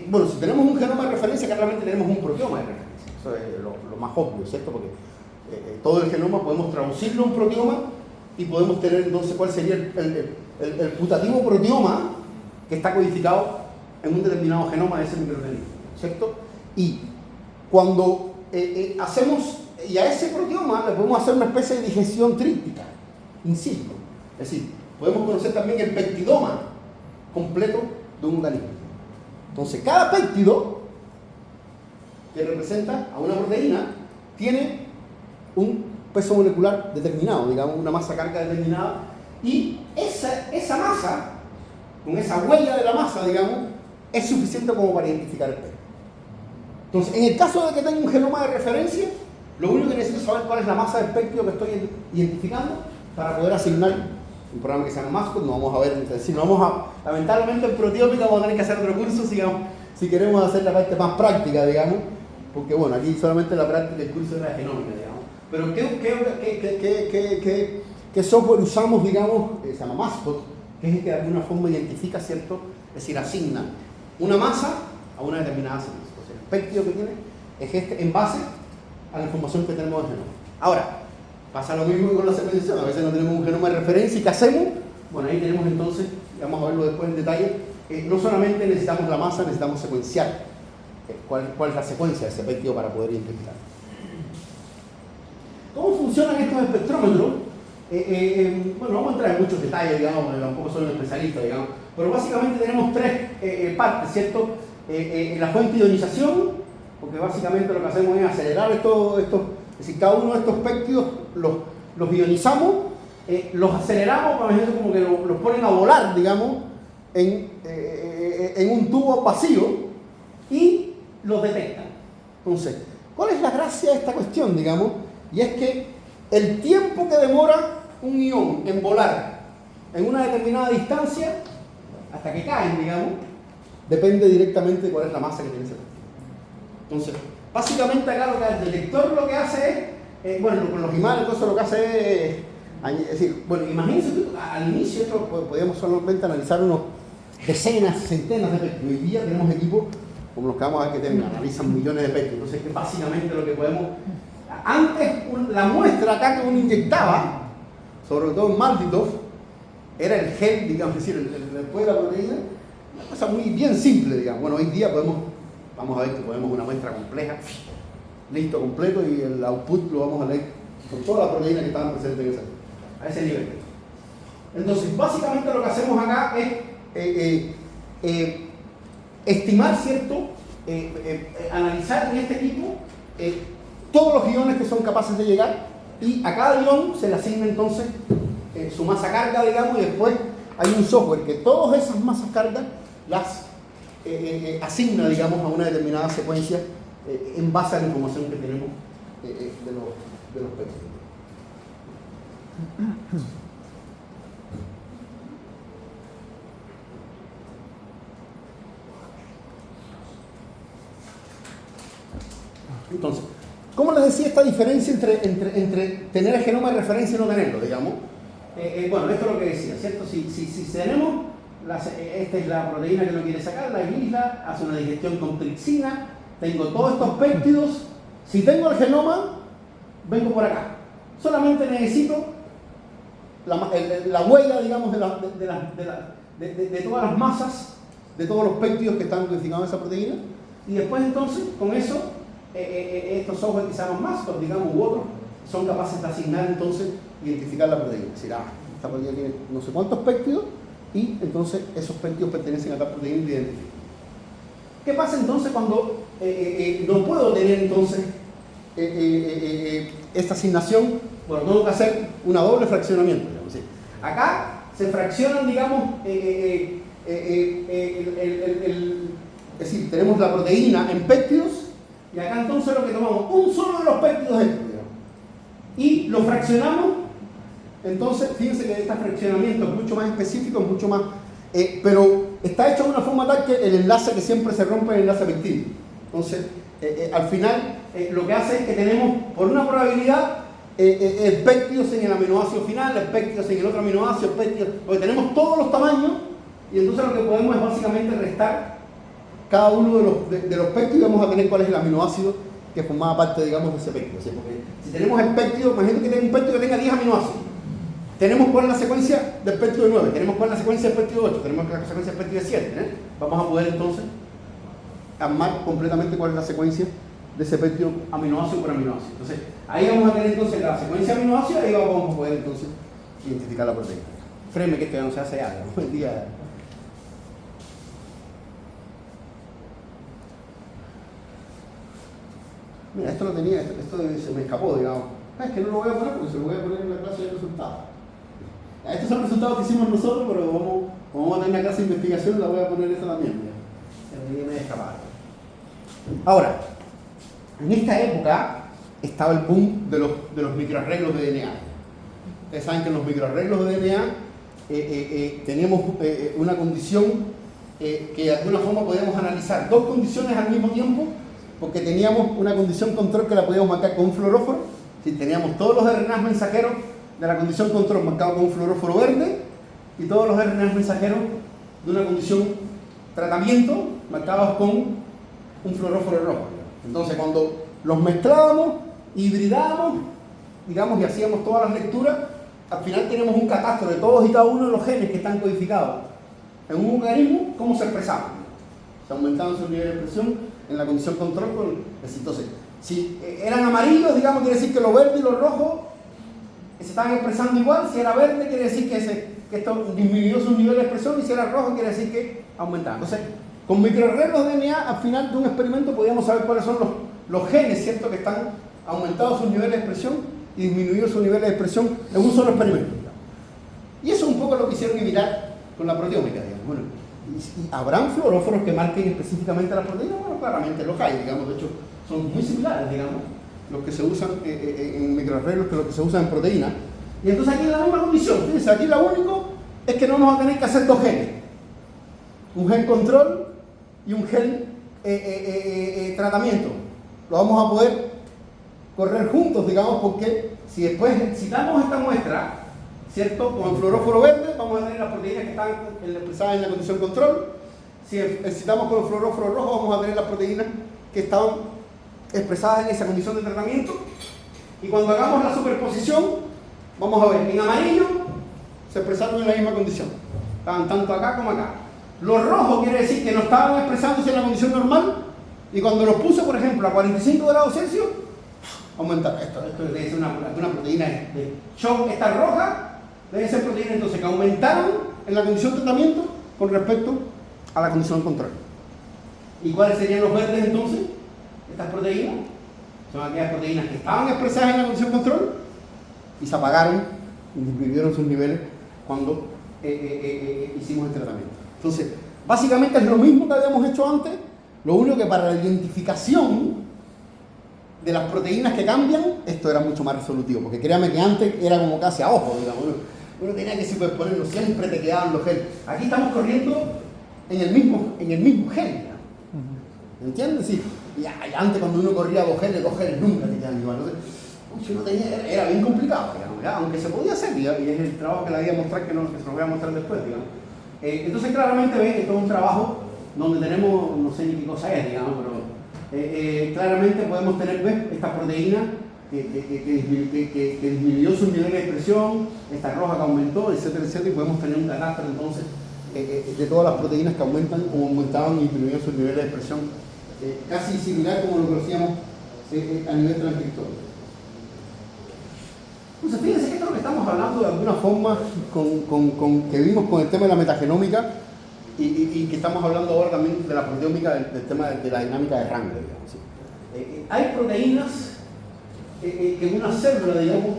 bueno, si tenemos un genoma de referencia, claramente tenemos un proteoma de referencia. Eso es lo más obvio, ¿cierto? Porque todo el genoma podemos traducirlo a un proteoma y podemos tener entonces cuál sería el putativo proteoma que está codificado en un determinado genoma de ese microorganismo, ¿cierto? Y cuando hacemos, y a ese proteoma le podemos hacer una especie de digestión tríptica, in situ. Es decir, podemos conocer también el peptidoma completo de un organismo. Entonces, cada péptido que representa a una proteína tiene un peso molecular determinado, digamos, una masa carga determinada, y esa masa, con esa huella de la masa, digamos, es suficiente como para identificar el péptido. Entonces, en el caso de que tenga un genoma de referencia, lo único que necesito es saber cuál es la masa del péptido que estoy identificando para poder asignar un programa que se llama Mascot. No vamos a ver, si no vamos a, lamentablemente en proteómica vamos a tener que hacer otro curso, si queremos hacer la parte más práctica, digamos, porque bueno, aquí solamente la práctica del curso era genómica, digamos. Pero ¿qué software usamos, digamos, se llama Mascot, que es el que de alguna forma identifica, ¿cierto? Es decir, asigna una masa a una determinada secuencia. Entonces, el péptido que tiene es este en base a la información que tenemos del genoma. Ahora, pasa lo mismo con la secuenciación. A veces no tenemos un genoma de referencia y ¿qué hacemos? Bueno, ahí tenemos entonces, y vamos a verlo después en detalle, no solamente necesitamos la masa, necesitamos secuenciar cuál es la secuencia de ese péptido para poder identificar. ¿Cómo funcionan estos espectrómetros? Bueno, vamos a entrar en muchos detalles, digamos, tampoco soy un especialista, digamos, pero básicamente tenemos tres partes, ¿cierto? La fuente de ionización, porque básicamente lo que hacemos es acelerar estos, es decir, cada uno de estos péptidos los ionizamos, los aceleramos, para ejemplo, como que los ponen a volar, digamos, en un tubo vacío y los detectan. Entonces, ¿cuál es la gracia de esta cuestión, digamos? Y es que el tiempo que demora un ion en volar en una determinada distancia, hasta que caen, digamos, depende directamente de cuál es la masa que tiene ese péptido. Entonces, básicamente acá el detector lo que hace es, bueno, con los imanes, entonces lo que hace es decir, bueno, imagínense que al inicio esto podíamos solamente analizar unos decenas, centenas de péptidos. Hoy día tenemos equipos como los que vamos a ver que analizan millones de péptidos. Entonces, que básicamente lo que podemos... Antes, la muestra acá que uno inyectaba, sobre todo en Maltitov, era el gel, digamos, es decir, después de la proteína, una cosa muy bien simple, digamos. Bueno, hoy día vamos a ver que podemos una muestra compleja, listo, completo, y el output lo vamos a leer con todas las proteínas que estaban presentes a ese nivel. Entonces, básicamente lo que hacemos acá es estimar, ¿cierto? Analizar en este equipo todos los iones que son capaces de llegar, y a cada ion se le asigna entonces su masa carga, digamos, y después hay un software que todas esas masas cargas las asigna, digamos, a una determinada secuencia en base a la información que tenemos de los péptidos. Entonces, ¿cómo les decía esta diferencia entre tener el genoma de referencia y no tenerlo, digamos? Bueno, esto es lo que decía, ¿cierto? Si tenemos, esta es la proteína que uno quiere sacar, la aísla, hace una digestión con tripsina, tengo todos estos péptidos. Si tengo el genoma, vengo por acá. Solamente necesito la huella, digamos, de todas las masas, de todos los péptidos que están codificados en esa proteína, y después entonces, con eso, estos software que se llaman Mascot, digamos, u otros, son capaces de asignar entonces, identificar la proteína. Es decir, esta proteína tiene no sé cuántos péptidos, y entonces esos péptidos pertenecen a tal proteína y identifican. ¿Qué pasa entonces cuando no puedo tener entonces esta asignación? Bueno, tengo que hacer una doble fraccionamiento, digamos. ¿Sí? Acá se fraccionan, digamos, es decir, tenemos la proteína en péptidos, y acá entonces lo que tomamos, un solo de los péptidos estos, digamos, y lo fraccionamos. Entonces, fíjense que este fraccionamiento es mucho más específico, es mucho más... pero está hecho de una forma tal que el enlace que siempre se rompe es el enlace peptídico. Entonces, al final, lo que hace es que tenemos, por una probabilidad, péptidos en el aminoácido final, péptidos en el otro aminoácido, péptidos, porque tenemos todos los tamaños y entonces lo que podemos es básicamente restar cada uno de los péptidos y vamos a tener cuál es el aminoácido que formaba parte, digamos, de ese péptido. ¿Sí? Porque si tenemos el péptido, imagínate que tenga un péptido que tenga 10 aminoácidos. Tenemos cuál es la secuencia del péptido de 9, tenemos cuál es la secuencia del péptido de 8, tenemos la secuencia del péptido de 7. Vamos a poder entonces armar completamente cuál es la secuencia de ese péptido aminoácido por aminoácido. Entonces, ahí vamos a tener entonces la secuencia de aminoácidos y ahí vamos a poder entonces identificar la proteína. Créeme que esto ya no se hace ya, ¿no? El día... Mira, esto lo tenía, esto se me escapó, digamos. Es que no lo voy a poner porque se lo voy a poner en la clase de resultados. Estos son los resultados que hicimos nosotros, pero vamos a tener una clase de investigación, la voy a poner esa también. Se me escapar. Ahora, en esta época estaba el boom de los microarreglos de DNA. Ustedes saben que en los microarreglos de DNA teníamos una condición que de alguna forma podíamos analizar dos condiciones al mismo tiempo, porque teníamos una condición control que la podíamos marcar con un fluoróforo. Si teníamos todos los RNAs mensajeros de la condición control marcados con un fluoróforo verde y todos los RNAs mensajeros de una condición tratamiento marcados con un fluoróforo rojo. Entonces, cuando los mezclábamos, hibridábamos, digamos, y hacíamos todas las lecturas, al final tenemos un catastro de todos y cada uno de los genes que están codificados en un organismo, cómo se expresaban. Se aumentaban su nivel de expresión en la condición control. Entonces, si eran amarillos, digamos, quiere decir que lo verde y lo rojo se estaban expresando igual. Si era verde, quiere decir que esto disminuyó su nivel de expresión, y si era rojo, quiere decir que aumentaba. Entonces, con microarreglos de DNA, al final de un experimento podíamos saber cuáles son los genes, ¿cierto?, que están aumentados sus niveles de expresión y disminuidos sus niveles de expresión en un solo experimento. Y eso es un poco lo que hicieron imitar con la proteómica, digamos. Bueno, ¿y habrán fluoróforos que marquen específicamente la proteína? Bueno, claramente los hay, digamos, de hecho son muy similares, digamos, los que se usan en microarreglos que los que se usan en proteína. Y entonces aquí es la misma condición. Fíjense, aquí lo único es que no vamos a tener que hacer dos genes, un gen control y un gen tratamiento. Lo vamos a poder correr juntos, digamos, porque si después excitamos esta muestra, ¿cierto?, con el fluoróforo verde, vamos a tener las proteínas que están expresadas en la condición control. Si excitamos con el fluoróforo rojo, vamos a tener las proteínas que estaban expresadas en esa condición de tratamiento. Y cuando hagamos la superposición, vamos a ver, en amarillo se expresaron en la misma condición, estaban tanto acá como acá. Los rojos quiere decir que no estaban expresándose en la condición normal, y cuando los puse, por ejemplo, a 45 grados Celsius, aumentaron. Esto debe ser una proteína de shock. Esta roja debe ser proteína entonces que aumentaron en la condición de tratamiento con respecto a la condición de control. ¿Y cuáles serían los verdes entonces? Estas proteínas son aquellas proteínas que estaban expresadas en la condición de control y se apagaron y disminuyeron sus niveles cuando hicimos el tratamiento. Entonces, básicamente es lo mismo que habíamos hecho antes, lo único que para la identificación de las proteínas que cambian, esto era mucho más resolutivo, porque créame que antes era como casi a ojo, digamos, uno tenía que superponerlo, siempre te quedaban los genes. Aquí estamos corriendo en el mismo gen, ¿entiendes? Sí. Y antes cuando uno corría dos genes nunca te quedaban igual. Era bien complicado, digamos, ¿ya? Aunque se podía hacer, digamos, y es el trabajo que la voy a mostrar, que se lo voy a mostrar después, digamos. Entonces claramente ven que esto es un trabajo donde tenemos, no sé ni qué cosa es, digamos, pero claramente podemos tener, ¿ves?, esta proteína que disminuyó su nivel de expresión, esta roja que aumentó, etcétera, etcétera, y podemos tener un catastro entonces de todas las proteínas que aumentan, como aumentaban y disminuían sus niveles de expresión, casi similar como lo que hacíamos a nivel transcriptorio. Entonces, fíjense que esto es lo que estamos hablando de alguna forma que vimos con el tema de la metagenómica y que estamos hablando ahora también de la proteómica, del tema de la dinámica de rango, digamos, ¿sí? Hay proteínas que en una célula, digamos,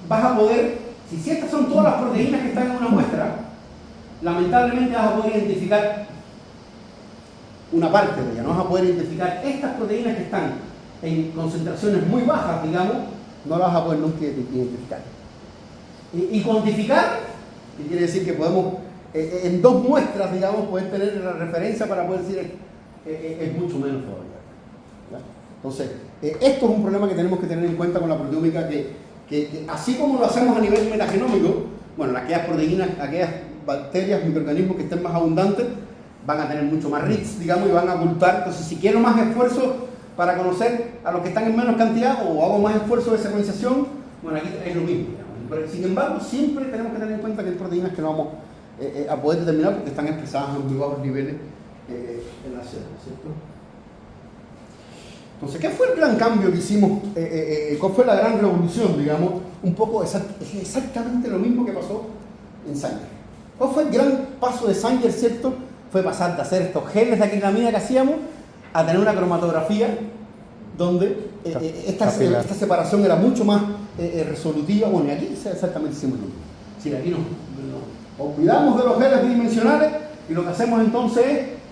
vas a poder, si estas son todas las proteínas que están en una muestra, lamentablemente vas a poder identificar una parte de ella, no vas a poder identificar estas proteínas que están en concentraciones muy bajas, digamos, no las vas a poder nunca identificar. Y cuantificar, que quiere decir que podemos, en dos muestras, digamos, poder tener la referencia para poder decir es mucho menos todavía, ¿ya? Entonces, Esto es un problema que tenemos que tener en cuenta con la proteómica, que así como lo hacemos a nivel metagenómico, bueno, aquellas proteínas, aquellas bacterias, microorganismos que estén más abundantes, van a tener mucho más RITs, digamos, y van a ocultar. Entonces, si quiero más esfuerzo para conocer a los que están en menos cantidad, o hago más esfuerzo de secuenciación, bueno, aquí es lo mismo, digamos. Pero, sin embargo, siempre tenemos que tener en cuenta que hay proteínas que no vamos a poder determinar porque están expresadas en muy bajos niveles en la célula, ¿cierto? Entonces, ¿qué fue el gran cambio que hicimos? ¿Cuál fue la gran revolución, digamos? Un poco exactamente lo mismo que pasó en Sanger. ¿Cuál fue el gran paso de Sanger, cierto? Fue pasar de hacer estos geles de acrilamida que hacíamos a tener una cromatografía donde esta separación era mucho más resolutiva. Bueno, y aquí exactamente hicimos lo mismo. Si aquí nos olvidamos de los geles bidimensionales y lo que hacemos entonces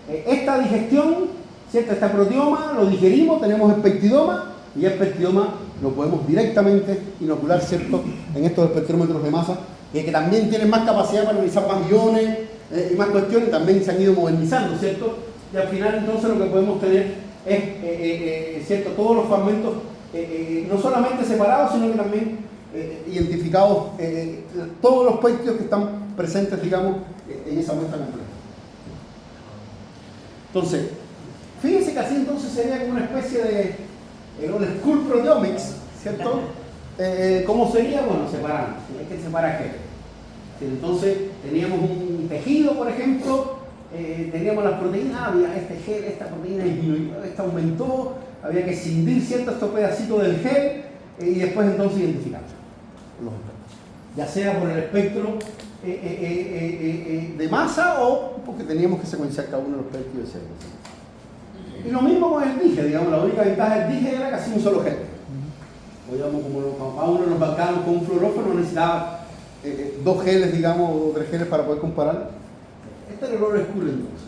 es esta digestión, ¿cierto? Este proteoma lo digerimos, tenemos el peptidoma y el peptidoma lo podemos directamente inocular, ¿cierto? En estos espectrómetros de masa, que también tienen más capacidad para analizar más iones y más cuestiones, también se han ido modernizando, ¿cierto? Y al final entonces lo que podemos tener es, ¿cierto? Todos los fragmentos no solamente separados, sino que también identificados, todos los péptidos que están presentes, digamos, en esa muestra completa. Entonces, fíjense que así entonces sería como una especie de un School Proteomics, ¿cierto? ¿Cómo sería? Bueno, separando. Hay que separar geles. Entonces, teníamos un tejido, por ejemplo, teníamos las proteínas, había este gel, esta proteína disminuyó, esta aumentó, había que escindir, ¿cierto?, estos pedacitos del gel y después entonces identificarlos, ya sea por el espectro de masa o porque teníamos que secuenciar cada uno de los péptidos de células. Y lo mismo con el dije, digamos, la única ventaja del dije era que hacía un solo gel. O digamos, como cada uno nos marcábamos con un fluorófono, necesitaba 2 geles, digamos, o 3 geles para poder comparar. Este era el error School entonces.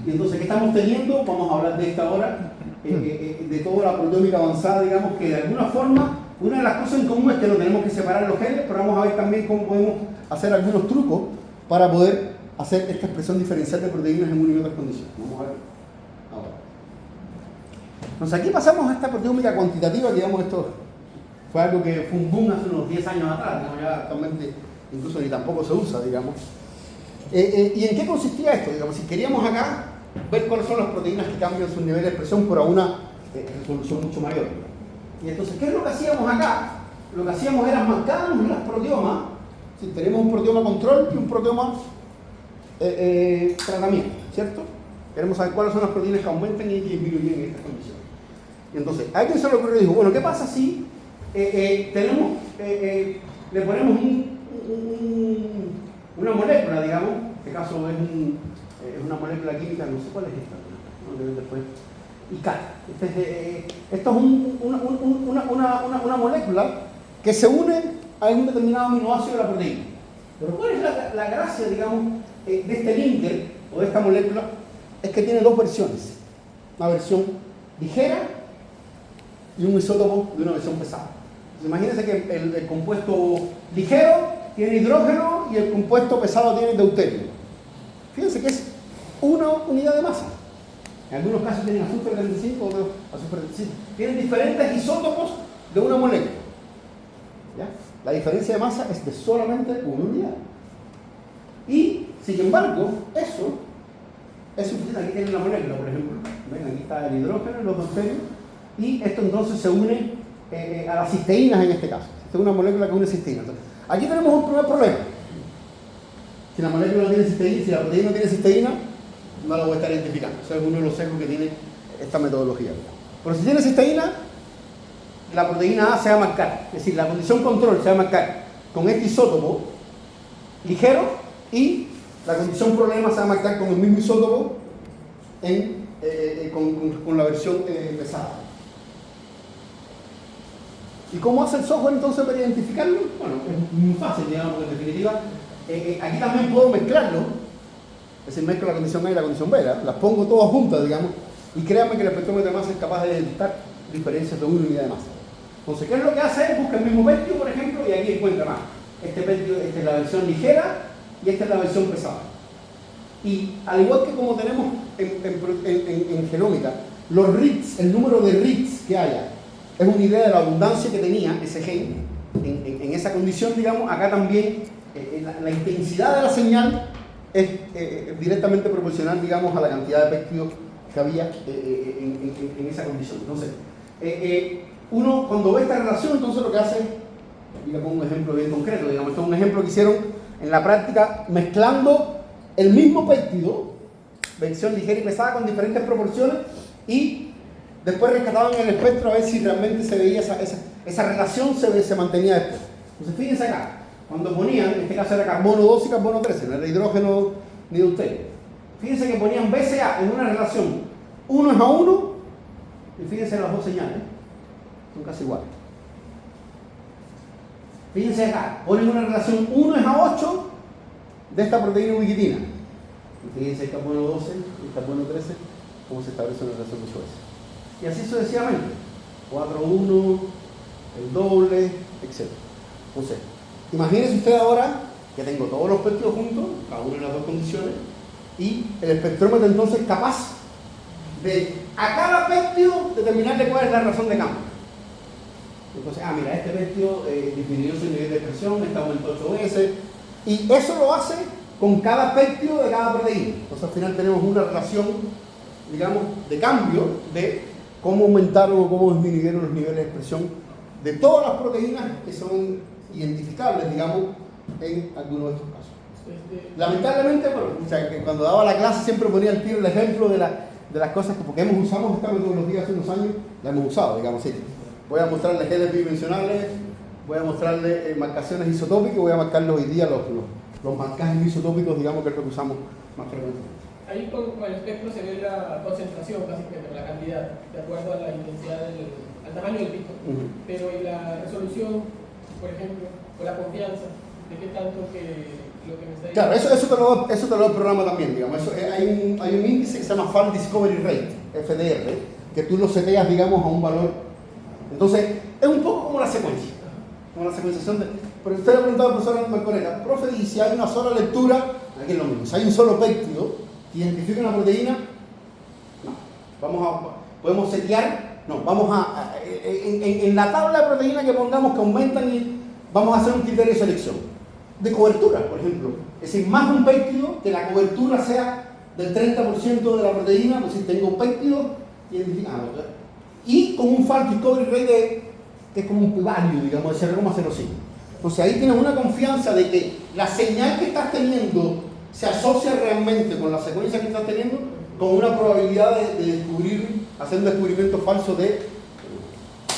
Y entonces, ¿qué estamos teniendo? Vamos a hablar de esta hora, de toda la proteómica avanzada, digamos, que de alguna forma, una de las cosas en común es que no tenemos que separar los geles, pero vamos a ver también cómo podemos hacer algunos trucos para poder hacer esta expresión diferencial de proteínas en una y otras condiciones. Vamos a ver ahora. Entonces, aquí pasamos a esta proteómica cuantitativa, que digamos, esto fue algo que fue un boom hace unos 10 años atrás, digamos, ya actualmente incluso ni tampoco se usa, digamos. ¿Y en qué consistía esto? Digamos, si queríamos acá ver cuáles son las proteínas que cambian su nivel de expresión por una resolución mucho mayor. Y entonces, ¿qué es lo que hacíamos acá? Lo que hacíamos era marcarnos las proteomas. Si tenemos un proteoma control y un proteoma tratamiento, ¿cierto? Queremos saber cuáles son las proteínas que aumentan y disminuyen en estas condiciones. Y entonces, a alguien se le ocurrió y dijo, bueno, ¿qué pasa si le ponemos una molécula, digamos, en este caso es una molécula química, no sé cuál es esta, ¿no? Después, ICAT. Esto es una molécula que se une a un determinado aminoácido de la proteína. Pero ¿cuál es la gracia, digamos, de este linker o de esta molécula? Es que tiene 2 versiones. Una versión ligera y un isótopo de una versión pesada. Imagínense que el compuesto ligero tiene hidrógeno y el compuesto pesado tiene deuterio. Fíjense que es una unidad de masa. En algunos casos tienen azufre 35, otros azufre 35. Tienen diferentes isótopos de una molécula. ¿Ya? La diferencia de masa es de solamente una unidad. Y, sin embargo, eso es suficiente. Aquí tienen la molécula, por ejemplo. ¿Ven? Aquí está el hidrógeno y los deuterios. Y esto entonces se une a las cisteínas en este caso. Esta es una molécula que une cisteínas. Entonces, aquí tenemos un primer problema. Si la molécula no tiene cisteína, si la proteína no tiene cisteína, no la voy a estar identificando. Eso es uno de los sesgos que tiene esta metodología. Pero si tiene cisteína, la proteína A se va a marcar. Es decir, la condición control se va a marcar con este isótopo ligero y la condición problema se va a marcar con el mismo isótopo con la versión pesada. ¿Y cómo hace el software entonces para identificarlo? Bueno, es muy fácil, digamos, porque en definitiva, aquí también puedo mezclarlo, es decir, mezclo la condición A y la condición B, las pongo todas juntas, digamos, y créanme que el espectrómetro de masa es capaz de detectar diferencias de una unidad de masa. Entonces, ¿qué es lo que hace? Busca el mismo péptido, por ejemplo, y aquí encuentra más. Este péptido, esta es la versión ligera y esta es la versión pesada. Y al igual que como tenemos en genómica, los RITs, el número de RITs que haya es una idea de la abundancia que tenía ese gen en esa condición, digamos. Acá también la intensidad de la señal es directamente proporcional, digamos, a la cantidad de péptidos que había en esa condición. Entonces, uno cuando ve esta relación, entonces lo que hace, y le pongo un ejemplo bien concreto, digamos, esto es un ejemplo que hicieron en la práctica mezclando el mismo péptido, versión ligera y pesada con diferentes proporciones, y después rescataban el espectro a ver si realmente se veía esa relación se mantenía después. Entonces fíjense acá, cuando ponían, en este caso era carbono 2 y carbono 13, no era hidrógeno ni deuterio. Fíjense que ponían BCA en una relación 1:1, y fíjense las dos señales, son casi iguales. Fíjense acá, ponen una relación 1:8 de esta proteína ubiquitina. Y fíjense el carbono 12 y el carbono 13, cómo se establece una relación 8S. Y así sucesivamente, 4:1, el doble, etc. Entonces, imagínense usted ahora que tengo todos los péptidos juntos, cada uno en las dos condiciones, y el espectrómetro entonces es capaz de a cada péptido determinarle cuál es la razón de cambio. Entonces, mira, este péptido disminuyó su nivel de expresión, este aumentó 8 veces, y eso lo hace con cada péptido de cada proteína. Entonces al final tenemos una relación, digamos, de cambio de cómo aumentaron o cómo disminuyeron los niveles de expresión de todas las proteínas que son identificables, digamos, en alguno de estos casos. Lamentablemente, bueno, o sea, que cuando daba la clase siempre ponía al tiro el ejemplo de las cosas que, porque usamos esta metodología hace unos años, la hemos usado, digamos, sí. Voy a mostrarles genes bidimensionales, voy a mostrarles marcaciones isotópicas y voy a marcarles hoy día los marcajes isotópicos, digamos, que es lo que usamos más frecuentemente. Ahí con el espectro se ve la concentración, básicamente, la cantidad, de acuerdo a la intensidad al tamaño del pico. Pero ¿y la resolución, por ejemplo, o la confianza? ¿De qué tanto que lo que me está diciendo? Claro, eso te lo da el programa también, digamos. Hay un índice que se llama Fault Discovery Rate, FDR, que tú lo seteas, digamos, a un valor. Entonces, es un poco como la secuencia. Como la secuenciación de... Pero usted le ha preguntado al profesor Marconeta, profe, y si hay una sola lectura, aquí es lo mismo. Si hay un solo péptido que identifica una proteína, no. Podemos setear, no, vamos a en la tabla de proteínas que pongamos que aumentan, y vamos a hacer un criterio de selección. De cobertura, por ejemplo. Es decir, más un péptido, que la cobertura sea del 30% de la proteína, pues si tengo un péptido identificado. Y con un Fault Discovery Rate que es como un p-value, digamos, de 0,05. Entonces ahí tienes una confianza de que la señal que estás teniendo se asocia realmente con la secuencia que estás teniendo, con una probabilidad de descubrir, hacer un descubrimiento falso de...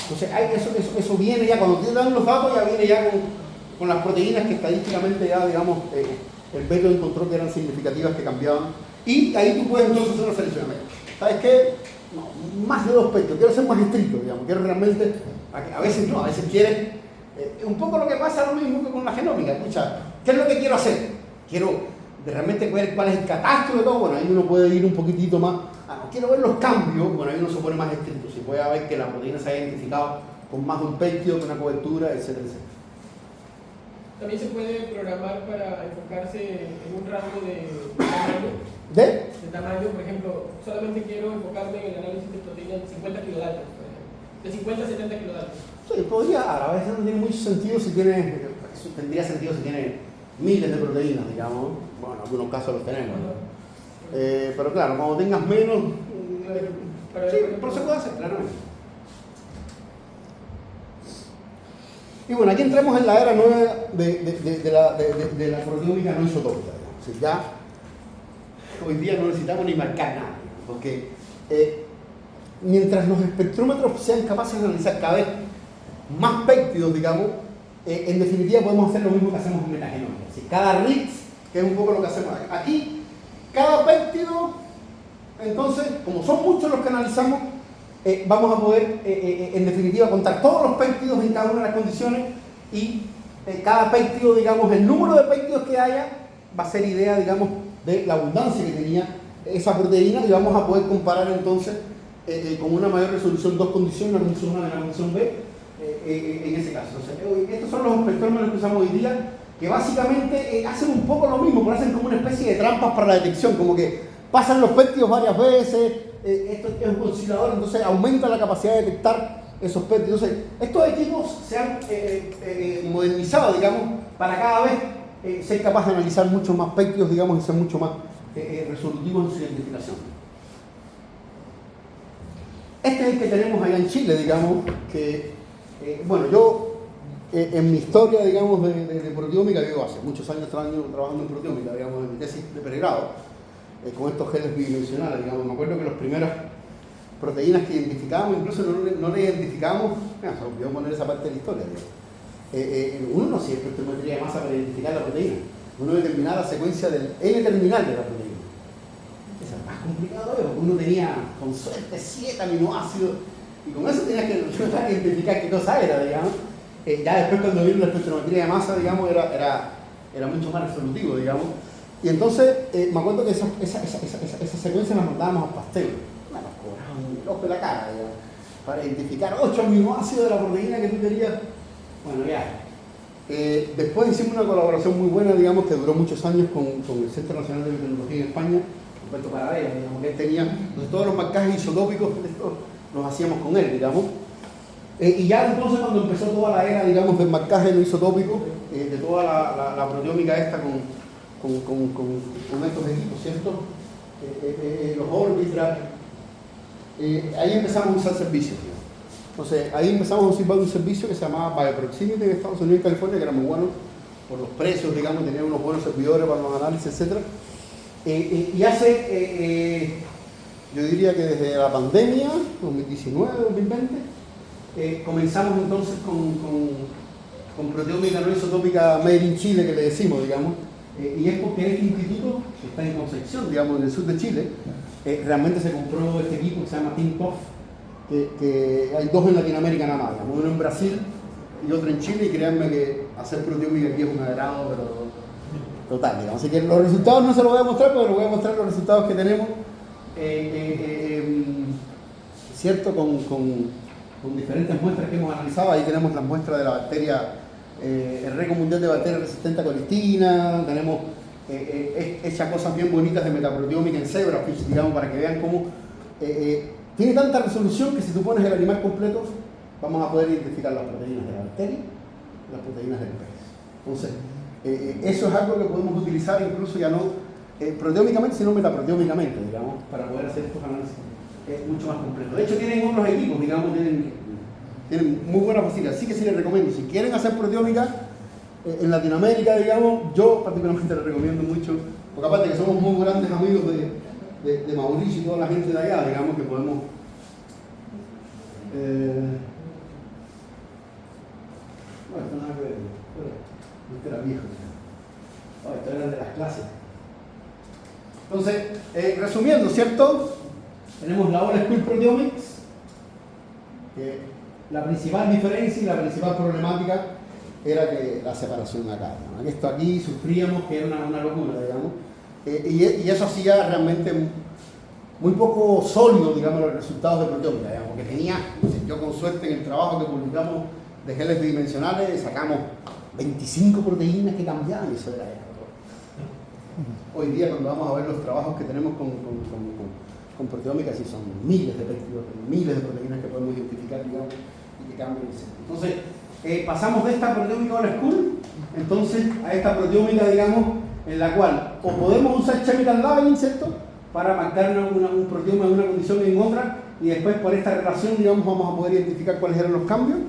Entonces eso viene ya, cuando te dan los datos, ya viene ya con las proteínas que estadísticamente ya, digamos, el método encontró que eran significativas, que cambiaban. Y ahí tú puedes entonces hacer una selección. ¿Sabes qué? No, más de 2 péptidos, quiero ser más estricto, digamos, quiero realmente, a veces no, a veces quieres, un poco lo que pasa lo mismo que con la genómica. Escucha, ¿qué es lo que quiero hacer? Quiero realmente ver cuál es el catastro de todo. Bueno, ahí uno puede ir un poquitito más, quiero ver los cambios, bueno, ahí uno se pone más estricto, si puede ver que la proteína se haya identificado con más de un péptido, con una cobertura, etcétera, etcétera. También se puede programar para enfocarse en un rango de tamaño. ¿De? De tamaño, por ejemplo, solamente quiero enfocarme en el análisis de proteínas de 50 kilodaltons, por ejemplo. De 50 a 70 kilodaltons. Sí, podría, a veces no tiene mucho sentido si tiene, eso tendría sentido si tiene miles de proteínas, digamos. Bueno, en algunos casos los tenemos. Pero claro, cuando tengas menos, sí, pero se puede hacer, claramente. Y bueno, aquí entramos en la era nueva de la proteómica no isotópica. O sea, ya hoy día no necesitamos ni marcar nada, porque mientras los espectrómetros sean capaces de analizar cada vez más péptidos, digamos, en definitiva podemos hacer lo mismo que hacemos en metagenómica. Cada RIX, que es un poco lo que hacemos aquí, cada péptido, entonces, como son muchos los que analizamos, vamos a poder, en definitiva, contar todos los péptidos en cada una de las condiciones, y cada péptido, digamos, el número de péptidos que haya, va a ser idea, digamos, de la abundancia que tenía esa proteína, y vamos a poder comparar entonces con una mayor resolución dos condiciones, la condición A y la condición B, en ese caso. Entonces, estos son los espectrómetros que usamos hoy día, que básicamente hacen un poco lo mismo, pero hacen como una especie de trampas para la detección, como que pasan los péptidos varias veces. Esto es un oscilador, entonces aumenta la capacidad de detectar esos péptidos. Entonces, estos equipos se han modernizado, digamos, para cada vez ser capaz de analizar mucho más péptidos, digamos, y ser mucho más resolutivos en su identificación. Este es el que tenemos allá en Chile, digamos, que, bueno, yo en mi historia, digamos, de proteómica, yo hace muchos años trabajando en proteómica, digamos, en mi tesis de pregrado, con estos genes bidimensionales, digamos. Me acuerdo que las primeras proteínas que identificábamos, incluso no le identificábamos, se olvidó poner esa parte de la historia, digamos. Uno no hacía espectrometría de masa para identificar la proteína, uno determinaba la secuencia del N terminal de la proteína. Eso es más complicado todavía, porque uno tenía con suerte 7 aminoácidos y con eso tenías que identificar qué cosa era, digamos. Ya después cuando vino la espectrometría de masa, digamos, era mucho más resolutivo, digamos. Y entonces me acuerdo que esa secuencia la mandábamos al pastel. Nos cobraban el ojo de la cara, digamos, para identificar 8 aminoácidos de la proteína que tú querías. Bueno, ya. Después hicimos una colaboración muy buena, digamos, que duró muchos años con el Centro Nacional de Biotecnología en España, Roberto Paradela, digamos, que él tenía, entonces todos los marcajes isotópicos los hacíamos con él, digamos. Y ya entonces cuando empezó toda la era, digamos, del marcaje no isotópico, de toda la proteómica esta con estos equipos, ¿cierto? Los Orbitrap, ahí empezamos a usar servicios. Entonces, ahí empezamos a usar un servicio que se llamaba Bioproximity en Estados Unidos y California, que era muy bueno por los precios, digamos, tenía unos buenos servidores para los análisis, etc. Y hace, yo diría que desde la pandemia, 2019, 2020, comenzamos entonces con proteómica no isotópica Made in Chile, que le decimos, digamos, y es porque este instituto, que está en Concepción, digamos, en el sur de Chile, realmente se compró este equipo que se llama TIMPOF, que hay 2 en Latinoamérica nada más, digamos, uno en Brasil y otro en Chile, y créanme que hacer proteómica aquí es un agrado, pero total, digamos. Así que los resultados no se los voy a mostrar, pero les voy a mostrar los resultados que tenemos, ¿cierto? Con diferentes muestras que hemos analizado. Ahí tenemos las muestras de la bacteria, el récord mundial de bacterias resistentes a colistina, tenemos hechas cosas bien bonitas de metaproteómica en zebrafish, digamos, para que vean cómo tiene tanta resolución que si tú pones el animal completo, vamos a poder identificar las proteínas de la bacteria y las proteínas del pez. Entonces, eso es algo que podemos utilizar incluso ya no proteómicamente, sino metaproteómicamente, digamos, para poder hacer estos análisis mucho más completos. De hecho, tienen otros equipos, digamos, tienen muy buena facilidad. Así que sí les recomiendo, si quieren hacer proteómica en Latinoamérica, digamos, yo particularmente les recomiendo mucho, porque aparte que somos muy grandes amigos de Mauricio y toda la gente de allá, digamos que podemos bueno, esto nada que ver, esto era viejo, esto era de las clases. Entonces, resumiendo, ¿cierto? Tenemos la Old School Proteomics, que la principal diferencia y la principal problemática era que la separación acá, ¿no? Esto aquí sufríamos que era una locura, digamos, y eso hacía realmente muy poco sólido, digamos, los resultados de proteómica, digamos, porque tenía, yo con suerte en el trabajo que publicamos de genes bidimensionales sacamos 25 proteínas que cambiaban, y eso era hoy día cuando vamos a ver los trabajos que tenemos con proteómica, sí son miles de péptidos, miles de proteínas que podemos identificar, digamos, y que cambian. Entonces, pasamos de esta proteómica Old School, entonces, a esta proteómica, digamos, en la cual o podemos usar chemical labeling, ¿cierto?, para marcar un proteoma de una condición en otra, y después por esta relación, digamos, vamos a poder identificar cuáles eran los cambios,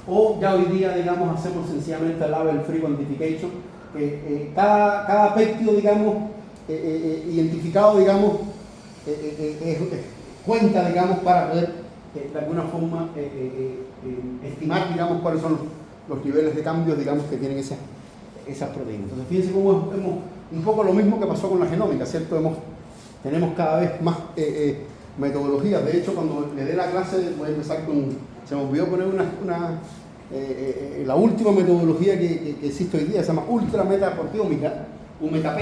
o ya hoy día, digamos, hacemos sencillamente label free quantification. Cada péptido, digamos, identificado, digamos, cuenta, digamos, para poder de alguna forma estimar, digamos, cuáles son los niveles de cambios, digamos, que tienen esas proteínas. Entonces, fíjense cómo hemos un poco lo mismo que pasó con la genómica, ¿cierto? Tenemos cada vez más metodologías. De hecho, cuando le dé la clase, voy a empezar se me olvidó poner la última metodología que existe hoy día, se llama ultrametaproteómica, UMETAP,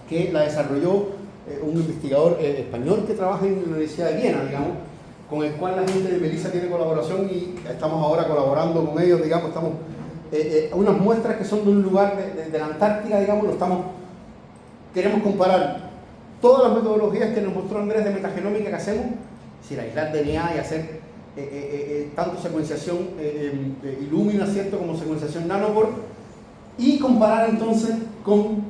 que la desarrolló un investigador español que trabaja en la Universidad de Viena, digamos, con el cual la gente de Melissa tiene colaboración, y estamos ahora colaborando con ellos, digamos, estamos unas muestras que son de un lugar de la Antártica, digamos, queremos comparar todas las metodologías que nos mostró Andrés de metagenómica que hacemos, es decir, aislar DNA y hacer tanto secuenciación Illumina, ¿cierto?, como secuenciación Nanopore, y comparar entonces con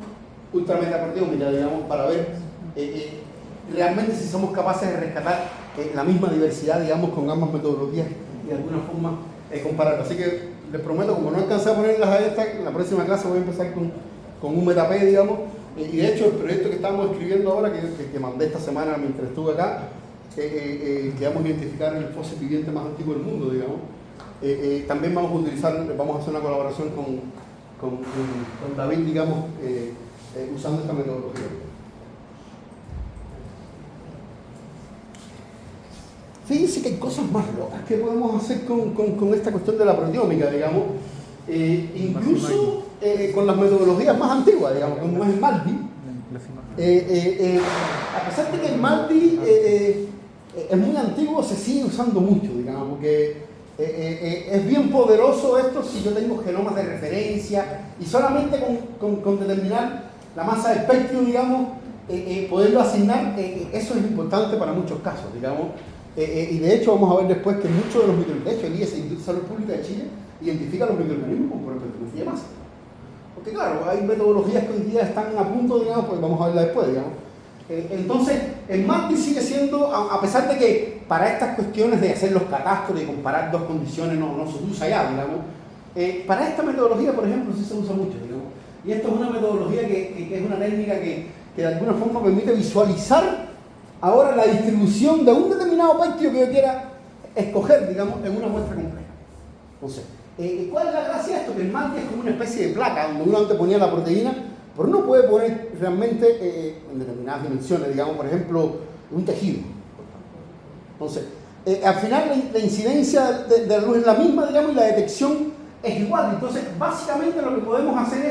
ultrametaproteómica, digamos, para ver realmente si somos capaces de rescatar la misma diversidad, digamos, con ambas metodologías y de alguna forma comparar. Así que les prometo, como no alcancé a ponerlas a esta, en la próxima clase voy a empezar con un Metapé, digamos, y de hecho el proyecto que estamos escribiendo ahora, que mandé esta semana mientras estuve acá, que vamos a identificar el fósil viviente más antiguo del mundo, digamos, también vamos a hacer una colaboración con David, digamos, usando esta metodología. Fíjense que hay cosas más locas que podemos hacer con esta cuestión de la proteómica, digamos, incluso con las metodologías más antiguas, digamos, como es el MALDI. A pesar de que el MALDI es muy antiguo, se sigue usando mucho, digamos, porque es bien poderoso esto si yo tengo genomas de referencia y solamente con determinar la masa de espectro, digamos, poderlo asignar, eso es importante para muchos casos, digamos. Y de hecho vamos a ver después que muchos de los microorganismos, de hecho el IES, el Instituto de Salud Pública de Chile, identifica los microorganismos como por espectroscopía de masa. Porque claro, hay metodologías que hoy día están a punto, digamos, pues vamos a verla después, digamos. Entonces, el MALDI sigue siendo, a pesar de que para estas cuestiones de hacer los catastros y comparar dos condiciones no se usa ya, digamos, para esta metodología, por ejemplo, sí se usa mucho, digamos. Y esto es una metodología que es una técnica que de alguna forma permite visualizar ahora la distribución de un determinado péptido que yo quiera escoger, digamos, en una muestra compleja. Entonces, ¿cuál es la gracia de esto? Que el MALDI es como una especie de placa donde uno antes ponía la proteína, pero uno puede poner realmente en determinadas dimensiones, digamos, por ejemplo, un tejido. Entonces, al final la incidencia de la luz es la misma, digamos, y la detección es igual. Entonces, básicamente lo que podemos hacer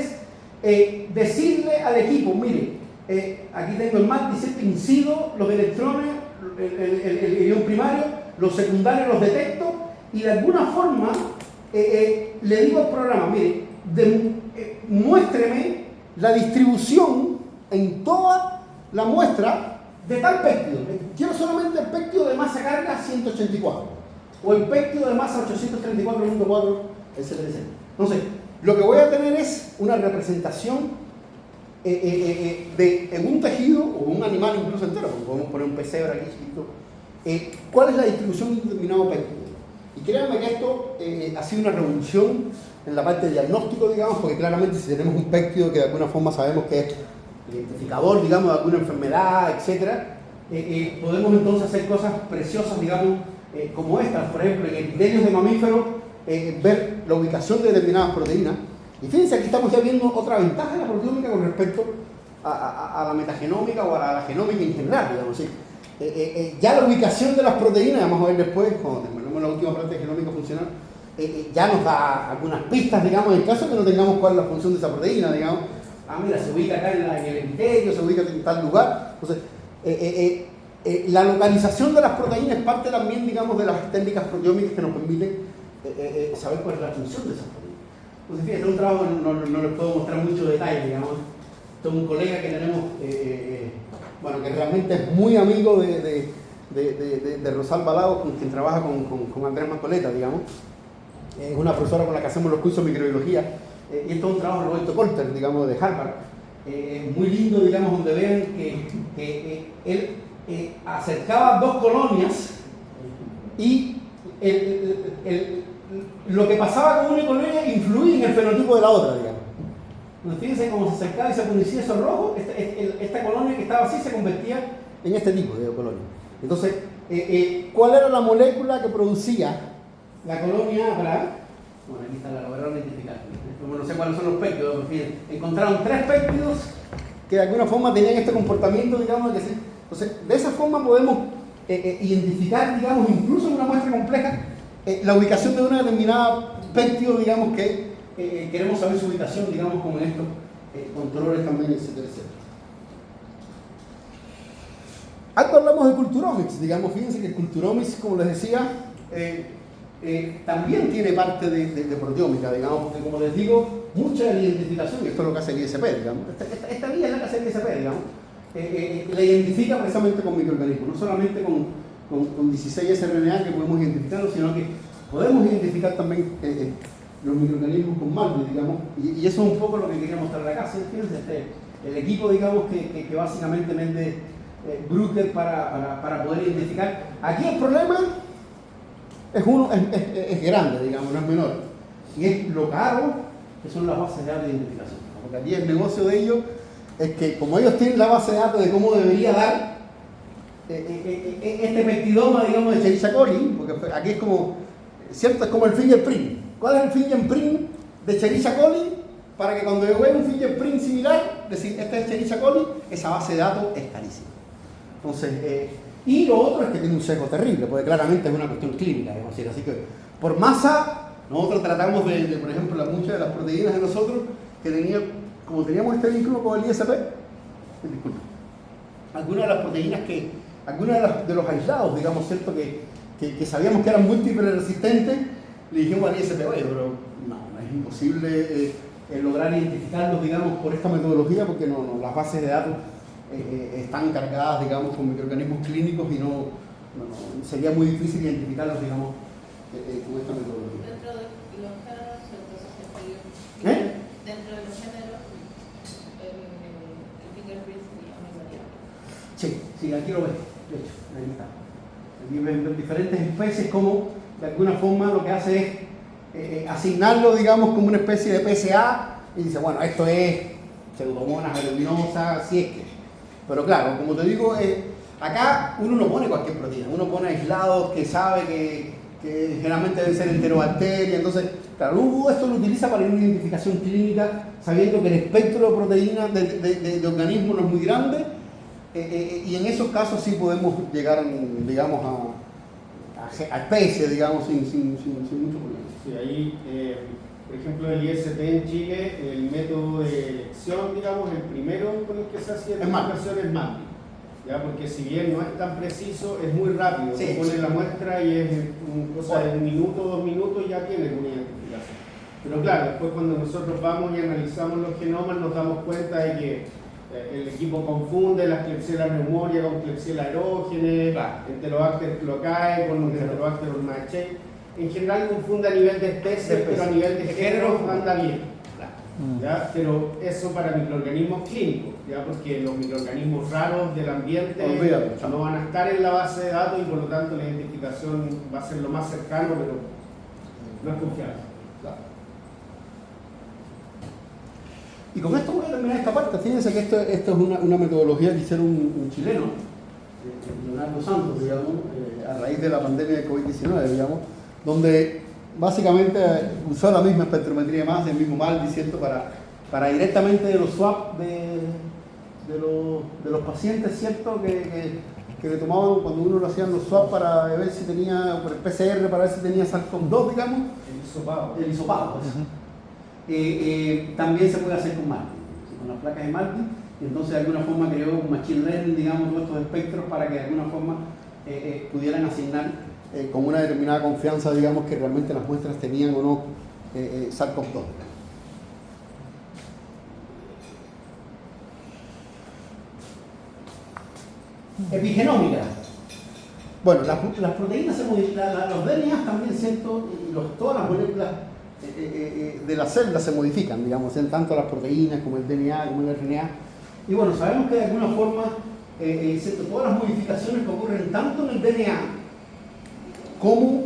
es decirle al equipo, mire, aquí tengo el MALDI, ¿cierto? Incido los electrones, el ion primario, los secundarios los detecto, y de alguna forma le digo al programa, mire, muéstreme la distribución en toda la muestra de tal péptido. Quiero solamente el péptido de masa carga 184 o el péptido de masa 834.4, etcétera, etcétera. Entonces, lo que voy a tener es una representación en un tejido o un animal incluso entero, porque podemos poner un pesebre aquí chiquito, cuál es la distribución de un determinado péptido. Y créanme que esto ha sido una revolución en la parte de diagnóstico, digamos, porque claramente si tenemos un péptido que de alguna forma sabemos que es identificador, digamos, de alguna enfermedad, etcétera, podemos entonces hacer cosas preciosas, digamos, como estas, por ejemplo, en epitelios de mamíferos, ver la ubicación de determinadas proteínas. Y fíjense, aquí estamos ya viendo otra ventaja de la proteómica con respecto a la metagenómica o a la genómica en general, digamos así. Ya la ubicación de las proteínas, vamos a ver después, cuando terminemos la última parte de genómica funcional, ya nos da algunas pistas, digamos, en el caso de que no tengamos cuál es la función de esa proteína, digamos. Mira, se ubica acá en el epitelio, se ubica en tal lugar. Entonces, la localización de las proteínas es parte también, digamos, de las técnicas proteómicas que nos permiten saber cuál es la función de esas proteínas. Entonces, fíjate, es un trabajo que no les puedo mostrar mucho detalle, digamos. Esto es un colega que tenemos, bueno, que realmente es muy amigo de Rosalba Lagos, con quien trabaja con Andrés Mancoleta, digamos. Es una profesora con la que hacemos los cursos de microbiología. Y esto es un trabajo de Roberto Colter, digamos, de Harvard. Muy lindo, digamos, donde vean que él acercaba dos colonias y lo que pasaba con una colonia influía en el fenotipo de la otra, digamos. Entonces, fíjense cómo se acercaba y se ponicía eso rojo, esta colonia que estaba así se convertía en este tipo de colonia. Entonces, ¿cuál era la molécula que producía la colonia A? Bueno, aquí está la lograron identificar. Como no sé cuáles son los péptidos, encontraron 3 péptidos que de alguna forma tenían este comportamiento, digamos, que sí. Entonces, de esa forma podemos identificar, digamos, incluso en una muestra compleja, la ubicación de una determinada péptido, digamos, que queremos saber su ubicación, digamos, como en estos controles también, etcétera, etcétera. Algo hablamos de Culturomics, digamos, fíjense que el Culturomics, como les decía, también tiene parte de proteómica, digamos, porque como les digo, mucha de la identificación, y esto es lo que hace el ISP, digamos, esta vía es la que hace el ISP, digamos, la identifica precisamente con microorganismos, no solamente con con 16 sRNA que podemos identificarlos, sino que podemos identificar también los microorganismos con Malvern, digamos, y eso es un poco lo que quería mostrar acá. Fíjense, el equipo, digamos, que básicamente vende Bruker para poder identificar. Aquí el problema es grande, digamos, no es menor, y es lo caro que son las bases de datos de identificación, porque aquí el negocio de ellos es que como ellos tienen la base de datos de cómo debería dar este peptidoma, digamos, de Escherichia coli, porque aquí es como, ¿cierto? Es como el fingerprint. ¿Cuál es el fingerprint de Escherichia coli? Para que cuando yo vea un fingerprint similar, decir, esta es Escherichia coli, esa base de datos es carísima. Entonces, y lo otro es que tiene un sesgo terrible, porque claramente es una cuestión clínica, digamos así. Así que, por masa, nosotros tratamos por ejemplo, muchas de las proteínas de nosotros, que como teníamos este vínculo con el ISP, disculpa, algunas de las proteínas algunos de los aislados, digamos, ¿cierto? Que sabíamos que eran múltiples resistentes, le dijimos al ISP, oye, pero no, es imposible lograr identificarlos, digamos, por esta metodología, porque las bases de datos están cargadas, digamos, con microorganismos clínicos y sería muy difícil identificarlos, digamos, con esta metodología. Dentro de los géneros, entonces, dentro de los géneros, el fingerprint sería muy variable. Sí, aquí lo ves, de hecho, ahí está. Aquí ven diferentes especies, como de alguna forma lo que hace es asignarlo, digamos, como una especie de PSA, y dice, bueno, esto es pseudomonas aeruminosas, si es que. Pero claro, como te digo, acá uno no pone cualquier proteína, uno pone aislados que sabe que generalmente deben ser enterobacterias. Entonces, claro, esto lo utiliza para una identificación clínica, sabiendo que el espectro de proteínas de organismos no es muy grande, y en esos casos sí podemos llegar, digamos, a especies, digamos, sin mucho problema. Sí, ahí, por ejemplo, el ISP en Chile, el método de elección, digamos, el primero con el que se hacía la identificación es MAPI. ¿Ya? Porque si bien no es tan preciso, es muy rápido. Sí, se pone la muestra y es cosa de 1 minuto, 2 minutos, ya tienes una identificación. Pero claro, después cuando nosotros vamos y analizamos los genomas, nos damos cuenta de que el equipo confunde las Klebsiella pneumoniae con Klebsiella aerógenes, Enterobacter cloacae con Enterobacter ormaechei. En general confunde a nivel de especies, pero a nivel de género anda bien. ¿Ya? Pero eso para microorganismos clínicos, ¿ya? Porque los microorganismos raros del ambiente no van a estar en la base de datos y por lo tanto la identificación va a ser lo más cercano, pero no es confiable. Claro. Y con esto voy a terminar esta parte. Fíjense que esto es una metodología que hicieron un chileno, Leonardo Santos, digamos, a raíz de la pandemia de COVID-19, digamos, donde básicamente usó la misma espectrometría de masa, el mismo Malvern, ¿cierto? Para directamente de los swap de los pacientes, ¿cierto? Que le tomaban cuando uno lo hacían los swap para ver si tenía, por el PCR, para ver si tenía SARS-CoV-2, digamos. El hisopado. También se puede hacer con Malvern, con las placas de Malvern, y entonces de alguna forma creó un machine learning, digamos, todos estos espectros para que de alguna forma pudieran asignar con una determinada confianza, digamos, que realmente las muestras tenían o no SARS-CoV-2. Epigenómica. Bueno, las proteínas se modifican, los DNA también, ¿cierto? Y todas las moléculas de las células se modifican, digamos, tanto las proteínas como el DNA, como el RNA. Y bueno, sabemos que de alguna forma, todas las modificaciones que ocurren tanto en el DNA como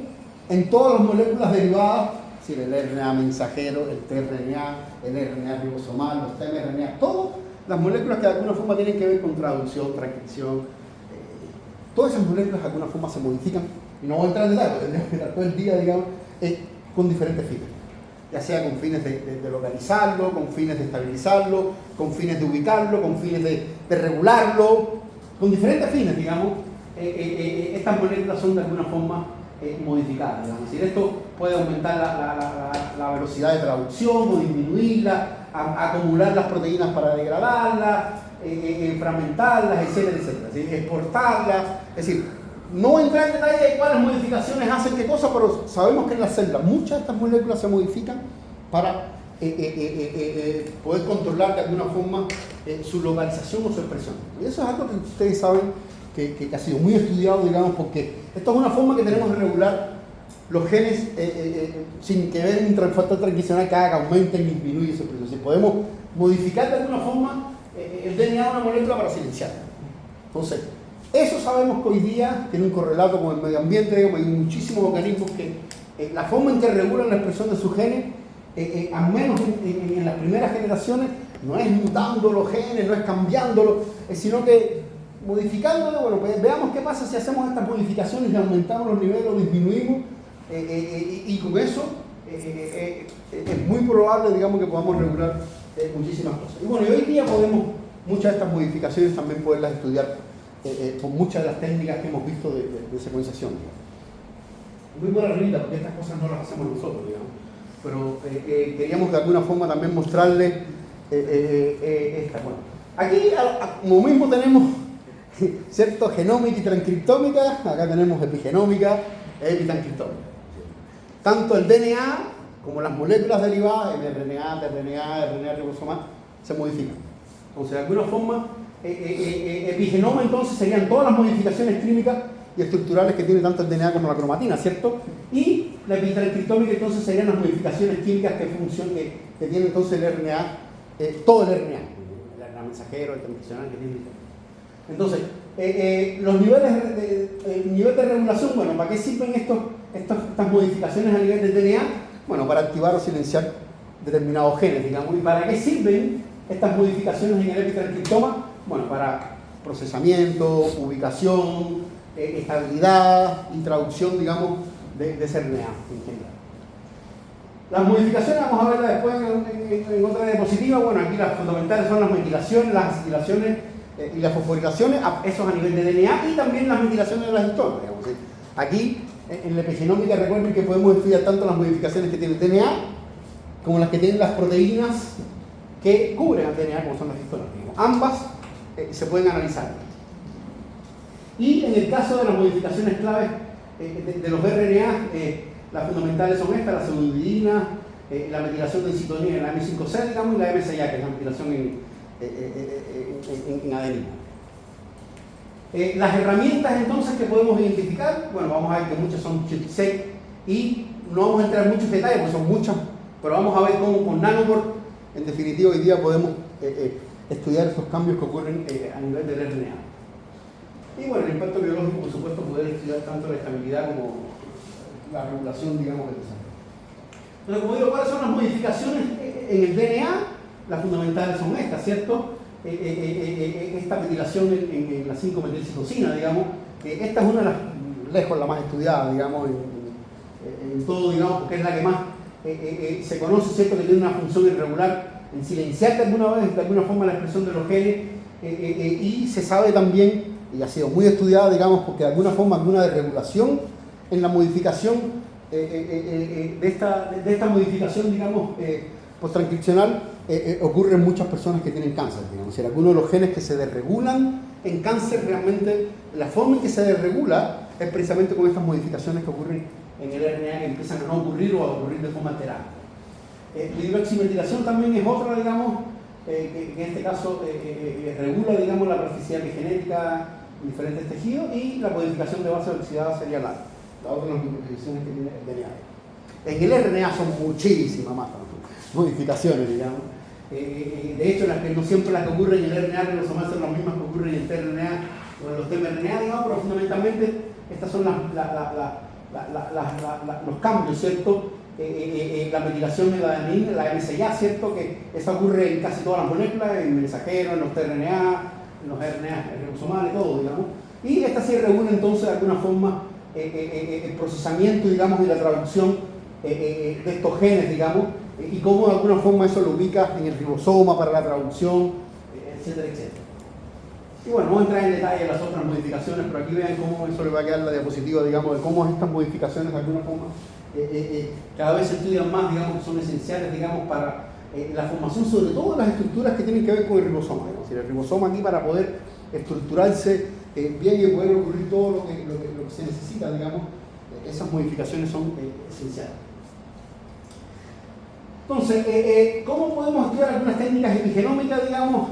en todas las moléculas derivadas, es decir, el RNA mensajero, el tRNA, el RNA ribosomal, los tmRNA, todas las moléculas que de alguna forma tienen que ver con traducción, transcripción, todas esas moléculas de alguna forma se modifican, y no voy a entrar en detalle, tendríamos que estar todo el día, digamos, con diferentes fines, ya sea con fines de localizarlo, con fines de estabilizarlo, con fines de ubicarlo, con fines de regularlo, con diferentes fines, digamos. Estas moléculas son de alguna forma modificadas, digamos. Es decir, esto puede aumentar la velocidad de traducción o disminuirla, acumular las proteínas para degradarlas, fragmentarlas, etcétera, etcétera. ¿Sí? Exportarlas, es decir, no entrar en detalle de cuáles modificaciones hacen qué cosa, pero sabemos que en las células muchas de estas moléculas se modifican para poder controlar de alguna forma su localización o su expresión. Y eso es algo que ustedes saben que ha sido muy estudiado, digamos, porque esto es una forma que tenemos de regular los genes sin que vean un factor transcripcional que haga que aumenten y disminuyan ese proceso. Si podemos modificar de alguna forma el DNA de una molécula para silenciarla. Entonces, eso sabemos que hoy día tiene un correlato con el medio ambiente, digamos, hay muchísimos organismos que la forma en que regulan la expresión de sus genes, al menos en las primeras generaciones, no es mutando los genes, no es cambiándolos, sino que modificándolo. Bueno, pues veamos qué pasa si hacemos estas modificaciones y aumentamos los niveles o disminuimos, y con eso es muy probable, digamos, que podamos regular muchísimas cosas. Y bueno, y hoy día podemos muchas de estas modificaciones también poderlas estudiar por muchas de las técnicas que hemos visto de secuenciación. Muy buena arriba, porque estas cosas no las hacemos nosotros, digamos. Pero queríamos de alguna forma también mostrarles esta. Bueno, aquí como mismo tenemos cierto genómica y transcriptómica, acá tenemos epigenómica e epitranscriptómica. Tanto el DNA como las moléculas derivadas, mRNA, tRNA, RNA ribosomal, se modifican. Entonces, de alguna forma, epigenoma entonces serían todas las modificaciones clínicas y estructurales que tiene tanto el DNA como la cromatina, ¿cierto? Y la epitranscriptómica entonces serían las modificaciones químicas que tiene entonces el RNA, todo el RNA mensajero, el transcripcional que tiene. Entonces, los niveles de regulación, bueno, ¿para qué sirven estas modificaciones a nivel del DNA? Bueno, para activar o silenciar determinados genes, digamos. ¿Y para qué sirven estas modificaciones en el epitranscriptoma? Bueno, para procesamiento, ubicación, estabilidad y traducción, digamos, de ese RNA en general. Las modificaciones, vamos a verlas después en otra diapositiva. Bueno, aquí las fundamentales son las metilaciones, las acetilaciones y las fosforilaciones, eso a nivel de DNA, y también las metilaciones de las histonas, digamos. Aquí, en la epigenómica, recuerden que podemos estudiar tanto las modificaciones que tiene el DNA como las que tienen las proteínas que cubren el DNA, como son las histonas, digamos. Ambas se pueden analizar. Y en el caso de las modificaciones claves de los RNA, las fundamentales son estas: la pseudouridina, la metilación de citonina en la M5C, digamos, y la M6A, que es la metilación en adenina. Las herramientas entonces que podemos identificar, bueno, vamos a ver que muchas son ChIP-seq y no vamos a entrar en muchos detalles porque son muchas, pero vamos a ver cómo con nanopore, en definitiva, hoy día podemos estudiar estos cambios que ocurren a nivel del RNA. Y bueno, el impacto biológico, por supuesto, poder estudiar tanto la estabilidad como la regulación, digamos, del desarrollo. Entonces, como digo, ¿cuáles son las modificaciones en el DNA? Las fundamentales son estas, ¿cierto? Esta metilación en la 5-metilcitosina, digamos, esta es una de las, lejos la más estudiada, digamos, en todo, digamos, porque es la que más se conoce, ¿cierto? Que tiene una función irregular en silenciar de alguna forma la expresión de los genes, y se sabe también, y ha sido muy estudiada, digamos, porque de alguna forma alguna desregulación en la modificación de esta modificación, digamos, posttranscripcional, ocurre en muchas personas que tienen cáncer, digamos. Si algunos de los genes que se desregulan en cáncer, realmente la forma en que se desregula es precisamente con estas modificaciones que ocurren en el RNA, que empiezan a no ocurrir o a ocurrir de forma alterada. La hidroximetilación también es otra, digamos, que en este caso regula, digamos, la plasticidad genética en diferentes tejidos, y la modificación de base oxidada sería la otra de las modificaciones que tiene el DNA. En el RNA son muchísimas más modificaciones, digamos. De hecho, no siempre las que ocurren en el RNA ribosomal son las mismas que ocurren en el tRNA o en los tmRNA, digamos, pero fundamentalmente estas son los cambios, ¿cierto? La metilación de la adenina, la M6A, ¿cierto? Que esa ocurre en casi todas las moléculas, en mensajeros, en los tRNA, en los RNA ribosomales, todo, digamos. Y esta se regula entonces de alguna forma el procesamiento, digamos, y la traducción de estos genes, digamos, y cómo de alguna forma eso lo ubica en el ribosoma para la traducción, etcétera, etcétera. Y bueno, vamos a entrar en detalle en las otras modificaciones, pero aquí vean cómo eso le va a quedar la diapositiva, digamos, de cómo estas modificaciones de alguna forma cada vez se estudian más, digamos, que son esenciales, digamos, para la formación, sobre todo de las estructuras que tienen que ver con el ribosoma, digamos. El ribosoma aquí, para poder estructurarse bien y poder ocurrir todo lo que se necesita, digamos, esas modificaciones son esenciales. Entonces, ¿cómo podemos estudiar algunas técnicas epigenómicas, digamos?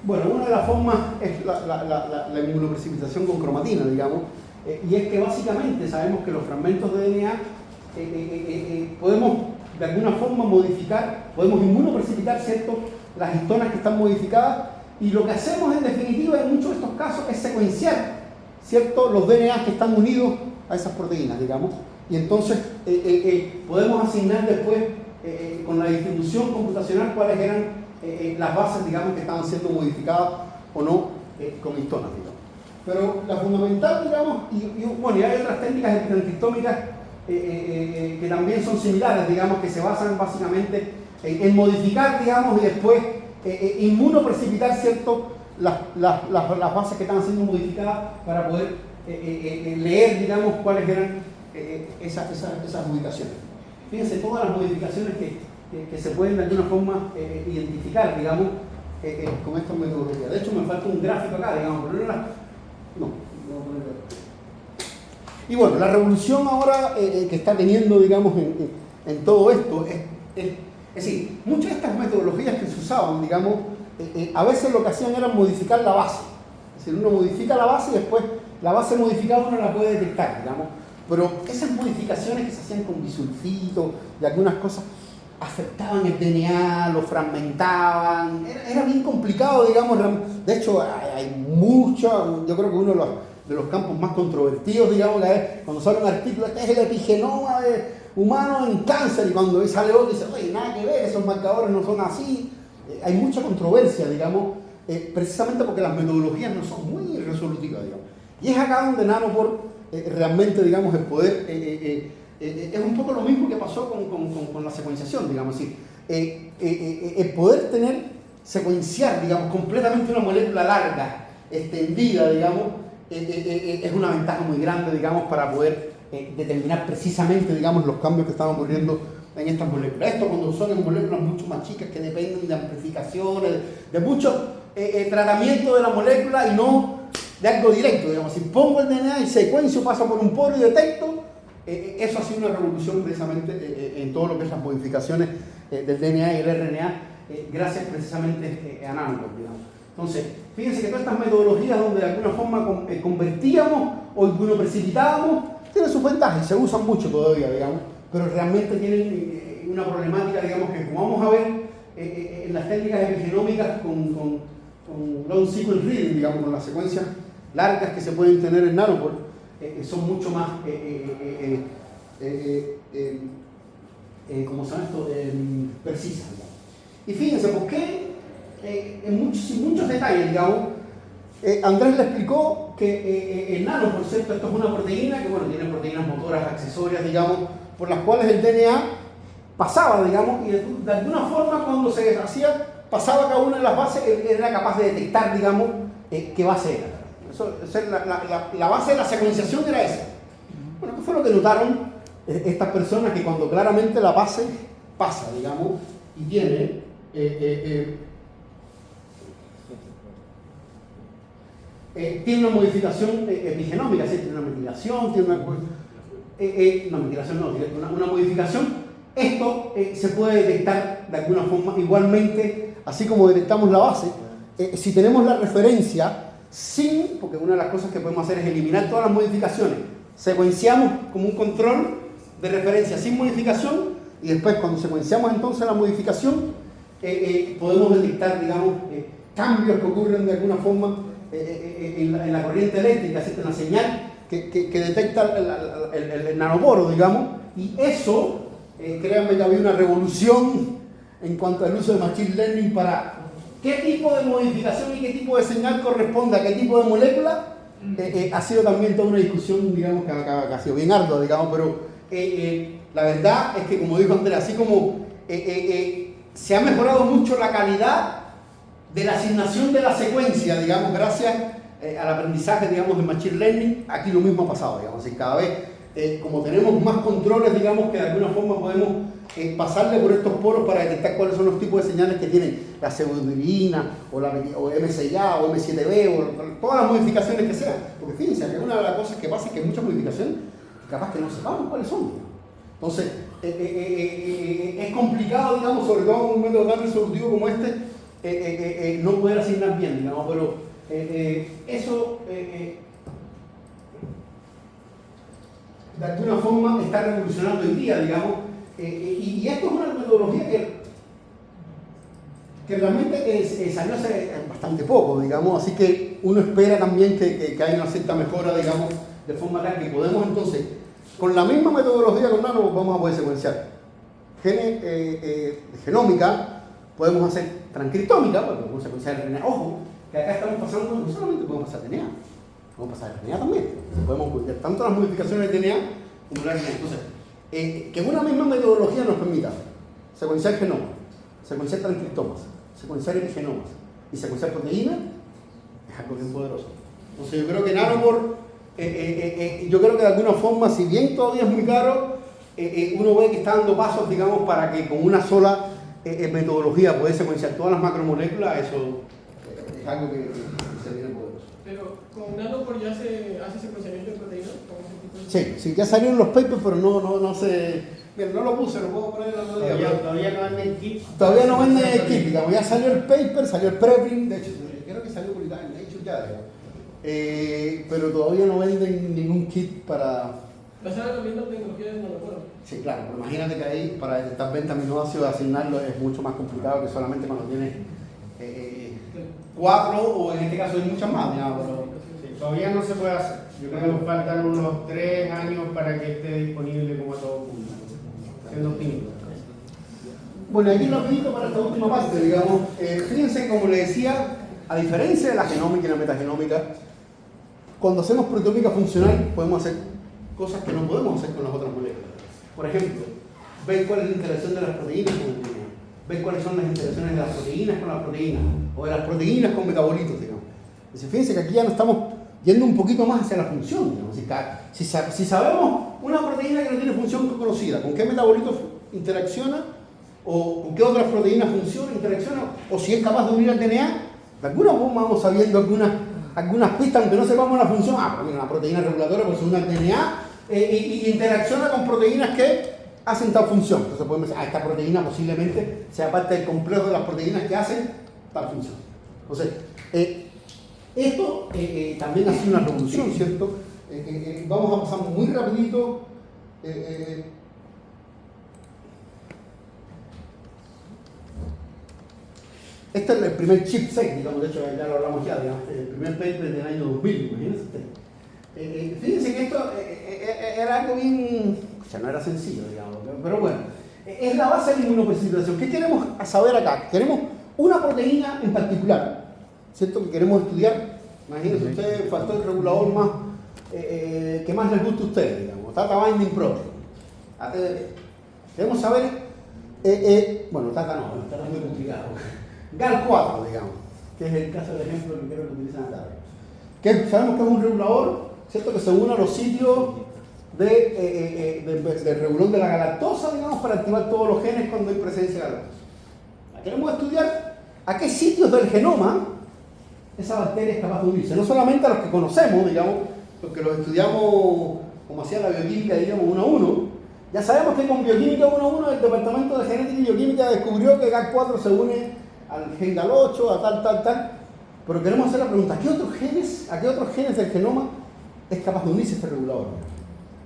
Bueno, una de las formas es la inmunoprecipitación con cromatina, digamos, y es que básicamente sabemos que los fragmentos de DNA podemos de alguna forma modificar, podemos inmunoprecipitar, ¿cierto?, las histonas que están modificadas, y lo que hacemos en definitiva en muchos de estos casos es secuenciar, ¿cierto?, los DNA que están unidos a esas proteínas, digamos, y entonces podemos asignar después con la distribución computacional cuáles eran las bases, digamos, que estaban siendo modificadas o no con histonas, digamos. Pero la fundamental, digamos, bueno, y hay otras técnicas transcriptómicas que también son similares, digamos, que se basan básicamente en modificar, digamos, y después inmunoprecipitar, ¿cierto?, las bases que están siendo modificadas para poder leer, digamos, cuáles eran esas modificaciones. Fíjense, todas las modificaciones que se pueden de alguna forma identificar, digamos, con esta metodología. De hecho, me falta un gráfico acá, digamos, pero no voy a ponerlo. Y bueno, la revolución ahora que está teniendo, digamos, en todo esto es decir, muchas de estas metodologías que se usaban, digamos, a veces lo que hacían era modificar la base. Es decir, uno modifica la base y después la base modificada uno la puede detectar, digamos. Pero esas modificaciones que se hacían con bisulfito y algunas cosas afectaban el DNA, lo fragmentaban, era bien complicado, digamos. De hecho, hay mucho, yo creo que uno de los campos más controvertidos, digamos, que es cuando sale un artículo, este es el epigenoma humano en cáncer, y cuando sale otro dice, oye, nada que ver, esos marcadores no son así. Hay mucha controversia, digamos, precisamente porque las metodologías no son muy resolutivas, digamos. Y es acá donde Nanopore realmente, digamos, el poder es un poco lo mismo que pasó con la secuenciación, digamos, ¿sí? El poder secuenciar, digamos, completamente una molécula larga, extendida, digamos, es una ventaja muy grande, digamos, para poder determinar precisamente, digamos, los cambios que están ocurriendo en estas moléculas. Esto cuando son en moléculas mucho más chicas que dependen de amplificaciones, de mucho tratamiento de la molécula y no de algo directo, digamos. Si pongo el DNA y secuencio, paso por un poro y detecto, eso ha sido una revolución precisamente en todo lo que es las modificaciones del DNA y el RNA, gracias precisamente a Nanopore, digamos. Entonces, fíjense que todas estas metodologías donde de alguna forma convertíamos o inmunoprecipitábamos, tienen sus ventajas y se usan mucho todavía, digamos, pero realmente tienen una problemática, digamos, que como vamos a ver en las técnicas epigenómicas con long sequence reading, digamos, con las secuencias largas que se pueden tener en Nanopore, son mucho más, ¿cómo se llama esto? Precisas, digamos. Y fíjense, ¿por qué? Sin muchos detalles, digamos, Andrés le explicó que el nano, por cierto, esto es una proteína que, bueno, tiene proteínas motoras accesorias, digamos, por las cuales el DNA pasaba, digamos, y de alguna forma cuando se deshacía, pasaba cada una de las bases, era capaz de detectar, digamos, qué base era. La base de la secuenciación era esa. Bueno, ¿qué fue lo que notaron estas personas? Que cuando claramente la base pasa, digamos, y tiene tiene una modificación epigenómica, ¿sí? Tiene una metilación, tiene una modificación. Esto se puede detectar de alguna forma igualmente, así como detectamos la base, si tenemos la referencia porque una de las cosas que podemos hacer es eliminar todas las modificaciones, secuenciamos como un control de referencia sin modificación, y después cuando secuenciamos entonces la modificación, podemos detectar, digamos, cambios que ocurren de alguna forma en la corriente eléctrica, ¿sí? En la señal que detecta el nanoporo, digamos, y eso, créanme que había una revolución en cuanto al uso de Machine Learning para qué tipo de modificación y qué tipo de señal corresponde a qué tipo de molécula. Ha sido también toda una discusión, digamos, que ha sido bien ardua, digamos, pero la verdad es que, como dijo Andrea, así como se ha mejorado mucho la calidad de la asignación de la secuencia, digamos, gracias al aprendizaje, digamos, de Machine Learning, aquí lo mismo ha pasado, digamos, y cada vez, como tenemos más controles, digamos, que de alguna forma podemos pasarle por estos poros para detectar cuáles son los tipos de señales que tienen la pseudobirina, o M6A, o M7B, o todas las modificaciones que sean, porque fíjense, que una de las cosas que pasa es que hay muchas modificaciones, capaz que no sepamos cuáles son, digamos. Entonces, es complicado, digamos, sobre todo en un método tan resolutivo como este, no poder asignar bien, digamos, pero eso de alguna forma está revolucionando hoy día, digamos, y esto es una metodología que realmente salió hace bastante poco, digamos, así que uno espera también que haya una cierta mejora, digamos, de forma tal que podemos entonces, con la misma metodología con nano, vamos a poder secuenciar genes genómica, podemos hacer transcriptómica, porque podemos secuenciar RNA. Ojo, que acá estamos pasando, no solamente podemos pasar DNA, podemos pasar RNA también. Podemos modificar tanto las modificaciones de DNA como la RNA. Entonces, que una misma metodología nos permita secuenciar genomas, secuenciar transcriptomas, secuenciar epigenomas y secuenciar proteínas, es algo bien poderoso. Entonces, yo creo que Nanopore, yo creo que de alguna forma, si bien todavía es muy caro, uno ve que está dando pasos, digamos, para que con una sola metodología puede secuenciar todas las macromoléculas. Eso es algo que se viene poderoso. Pero con Nanopore ya se hace secuenciamiento de proteínas. Sí, ya salieron los papers, pero no se... Bien, no lo puse, lo puedo poner el otro día. Todavía no venden kits. Todavía no venden el kit, digamos. Ya salió el paper, salió el preprint. De hecho, creo que salió publicado en Nature ya, digamos. Pero todavía no venden ningún kit para... Basada también en tecnología de Nanopore. Sí, claro, pero imagínate que ahí para detectar 20 aminoácidos, asignarlo es mucho más complicado que solamente cuando tienes 4 o en este caso hay muchas más, digamos, pero... Sí, todavía no se puede hacer. Yo creo que nos faltan unos 3 años para que esté disponible como a todo público. Siendo optimista. Bueno, aquí rapidito para esta última parte, digamos. Fíjense, como les decía, a diferencia de la genómica y la metagenómica, cuando hacemos proteómica funcional podemos hacer cosas que no podemos hacer con las otras moléculas. Por ejemplo, ver cuál es la interacción de las proteínas con el DNA, ver cuáles son las interacciones de las proteínas con las proteínas, o de las proteínas con metabolitos, digamos. Entonces, fíjense que aquí ya no estamos yendo un poquito más hacia la función, digamos. Si sabemos una proteína que no tiene función conocida, con qué metabolitos interacciona, o con qué otras proteínas funciona, interacciona, o si es capaz de unir al DNA, de alguna forma vamos sabiendo algunas pistas, aunque no sepamos la función. Porque una proteína regulatoria pues se une al DNA y interacciona con proteínas que hacen tal función. Entonces podemos decir, esta proteína posiblemente sea parte del complejo de las proteínas que hacen tal función. Entonces, esto también ha sido una revolución, ¿cierto? Vamos a pasar muy rapidito. Este es el primer chipset, digamos, de hecho ya lo hablamos ya, digamos, el primer paper del año 2000, imagínense usted. Fíjense que esto era algo bien, o sea, no era sencillo, digamos, pero bueno, es la base de la inmunoprecipitación. ¿Qué queremos saber acá? Queremos una proteína en particular, ¿cierto? Que queremos estudiar. Imagínense ustedes, faltó el regulador más, que más les gusta a ustedes, digamos, Tata Binding Protein. Queremos saber, bueno, Tata no, Tata es muy complicado. GAL4, digamos, que es el caso del ejemplo que creo que utilizan acá. Que sabemos que es un regulador, ¿cierto? Que se une a los sitios del regulón de la galactosa, digamos, para activar todos los genes cuando hay presencia de galactosa. Queremos estudiar a qué sitios del genoma esa bacteria es capaz de unirse. No solamente a los que conocemos, digamos, los que los estudiamos como hacía la bioquímica, digamos, 1 a 1. Ya sabemos que con bioquímica 1 a 1 el departamento de genética y bioquímica descubrió que GAL4 se une al gen GAL8, a tal. Pero queremos hacer la pregunta, ¿a qué otros genes del genoma es capaz de unirse este regulador?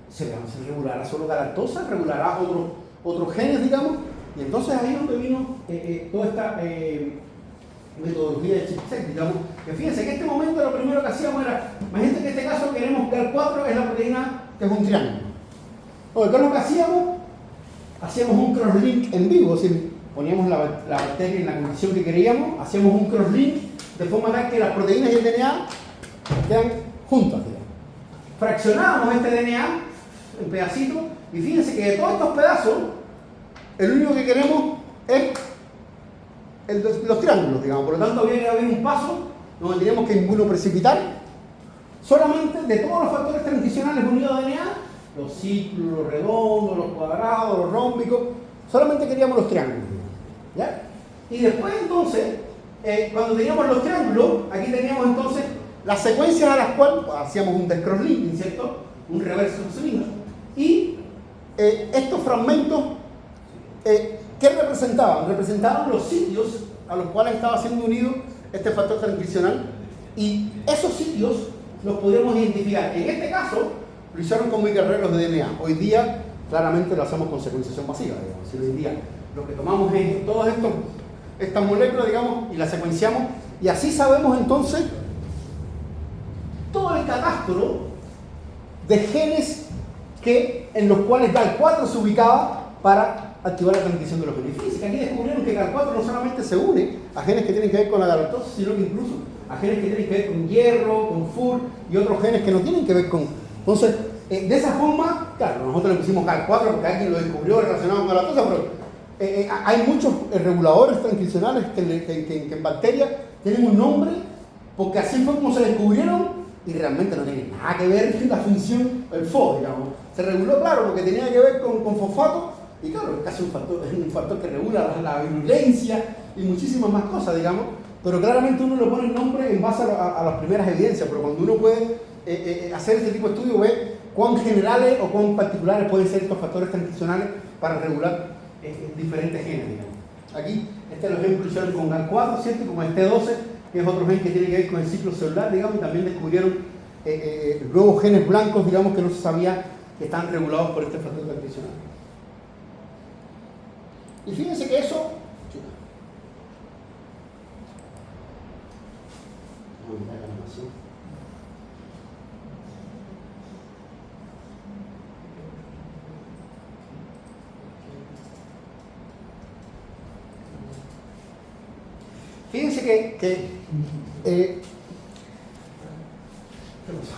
¿Se regulará solo galactosa? ¿Regulará otros genes, digamos? Y entonces ahí es donde vino toda esta metodología de chipset, digamos. Que fíjense que en este momento lo primero que hacíamos era, imagínense que en este caso queremos GAL4 es la proteína que es un triángulo. Entonces, ¿qué es lo que hacíamos? Hacíamos un crosslink en vivo, es decir, poníamos la bacteria en la condición que queríamos, hacíamos un crosslink de forma tal que las proteínas y el DNA quedan juntas, digamos. Fraccionábamos este DNA en pedacitos y fíjense que de todos estos pedazos, el único que queremos es los triángulos, digamos. Por lo tanto, había que haber un paso donde teníamos que inmunoprecipitar solamente de todos los factores transicionales unidos a DNA, los círculos, los redondos, los cuadrados, los rómbicos, solamente queríamos los triángulos. ¿Ya? Y después entonces, cuando teníamos los triángulos, aquí teníamos entonces las secuencias a las cuales hacíamos un descrosslinking, ¿cierto? Un reverso crosslinking. Y estos fragmentos, ¿qué representaban? Representaban los sitios a los cuales estaba siendo unido este factor transcripcional, y esos sitios los podríamos identificar. En este caso, lo hicieron con guerreros de DNA. Hoy día, claramente lo hacemos con secuenciación masiva, digamos. Si hoy día lo que tomamos es todas estas moléculas, digamos, y las secuenciamos, y así sabemos entonces todo el catastro de genes en los cuales GAL4 se ubicaba para activar la transcripción de los genes. Fíjense que aquí descubrieron que GAL4 no solamente se une a genes que tienen que ver con la galactosa, sino que incluso a genes que tienen que ver con hierro, con FUR y otros genes que no tienen que ver con... Entonces, de esa forma, claro, nosotros le pusimos GAL4 porque alguien lo descubrió relacionado con galactosa, pero hay muchos reguladores transcripcionales que en bacterias tienen un nombre porque así fue como se descubrieron y realmente no tiene nada que ver con la función, el FO, digamos. Se reguló, claro, porque tenía que ver con fosfato, y claro, es casi un factor que regula la virulencia y muchísimas más cosas, digamos, pero claramente uno le pone el nombre en base a las primeras evidencias, pero cuando uno puede hacer este tipo de estudio, ve cuán generales o cuán particulares pueden ser estos factores transcripcionales para regular diferentes genes, digamos. Aquí, este es el ejemplo que hicieron con GAL4, ¿cierto? Como este 12, que es otro gen que tiene que ver con el ciclo celular, digamos, y también descubrieron nuevos genes blancos, digamos, que no se sabía que estaban regulados por este factor transcripcional. Y fíjense que eso... Fíjense que ¿qué pasó?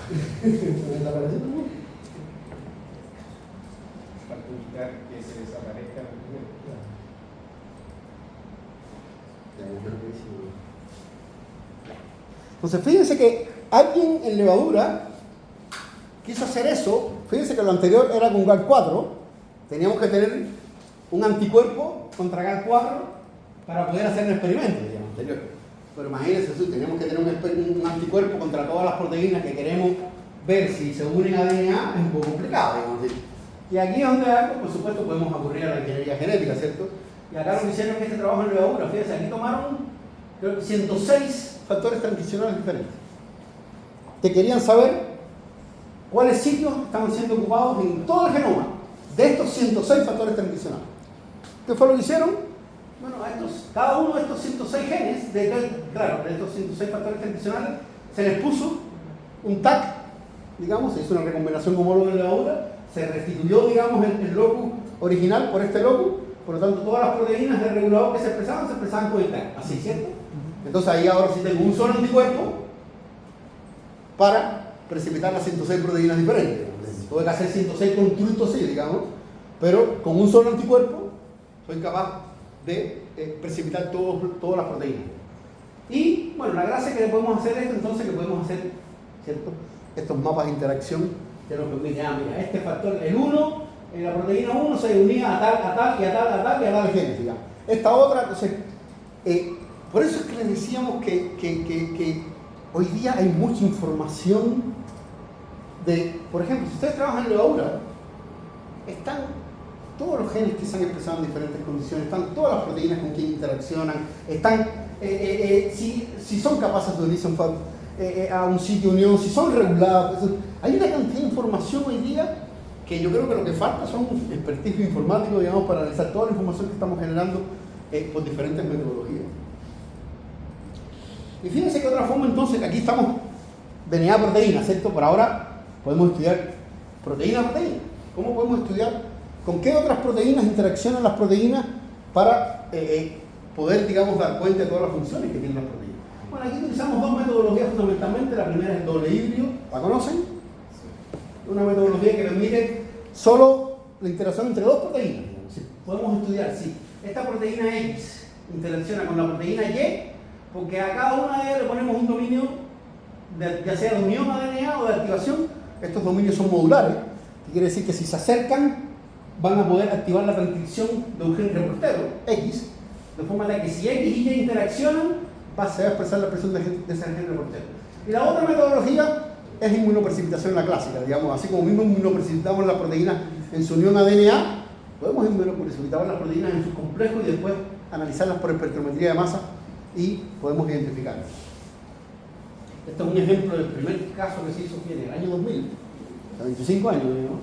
Para evitar que se desaparezca. Entonces, fíjense que alguien en levadura quiso hacer eso. Fíjense que lo anterior era con GAL4. Teníamos que tener un anticuerpo contra GAL4 para poder hacer el experimento, digamos, anterior. Pero imagínense, teníamos que tener un anticuerpo contra todas las proteínas que queremos ver si se unen a DNA, es un poco complicado, digamos. Y aquí es donde algo, por supuesto, podemos ocurrir a la ingeniería genética, ¿cierto? Y acá lo que hicieron en este trabajo en levadura, fíjense, aquí tomaron, creo que 106 factores transcripcionales diferentes, que querían saber cuáles sitios estaban siendo ocupados en todo el genoma de estos 106 factores transcripcionales. ¿Qué fue lo que hicieron? Bueno, cada uno de estos 106 genes, de estos 106 factores transcripcionales, se les puso un tag, digamos, se hizo una recombinación homóloga en levadura, se restituyó, digamos, el locus original por este locus, por lo tanto todas las proteínas del regulador que se expresaban con el tag, así, ¿cierto? Entonces ahí ahora sí tengo un solo anticuerpo para precipitar las 106 proteínas diferentes. Tuve que hacer 106 constructos, sí, digamos, pero con un solo anticuerpo soy capaz de precipitar todas las proteínas. Y bueno, la gracia es que podemos hacer esto, entonces que podemos hacer, ¿cierto?, estos mapas de interacción que nos permiten, mira, este factor, el 1, en la proteína 1 se unía a tal y a tal genes, digamos. Esta otra, entonces, por eso es que les decíamos que hoy día hay mucha información de, por ejemplo, si ustedes trabajan en levadura, están todos los genes que se han expresado en diferentes condiciones, están todas las proteínas con quien interaccionan, están, si son capaces de unirse a un sitio de unión, si son regulados. Hay una cantidad de información hoy día que yo creo que lo que falta son expertise informáticos, digamos, para analizar toda la información que estamos generando por diferentes metodologías. Y fíjense que otra forma, entonces, aquí estamos DNA proteína, ¿cierto? Por ahora podemos estudiar proteína a proteína. ¿Cómo podemos estudiar con qué otras proteínas interaccionan las proteínas para poder, digamos, dar cuenta de todas las funciones que tienen las proteínas? Bueno, aquí utilizamos dos metodologías fundamentalmente. La primera es el doble híbrido, ¿la conocen? Una metodología que permite solo la interacción entre dos proteínas. Podemos estudiar si esta proteína X interacciona con la proteína Y, porque a cada una de ellas le ponemos un dominio, ya sea de unión a DNA o de activación. Estos dominios son modulares, que quiere decir que si se acercan van a poder activar la transcripción de un gen reportero, X, de forma tal que si X y Y interaccionan, se va a expresar la expresión de ese gen reportero. Y la otra metodología es inmunoprecipitación, la clásica, digamos, así como mismo inmunoprecipitamos las proteínas en su unión a DNA, podemos inmunoprecipitar las proteínas en sus complejos y después analizarlas por espectrometría de masa y podemos identificarlas. Este es un ejemplo del primer caso que se hizo en el año 2000, hace 25 años, ¿no?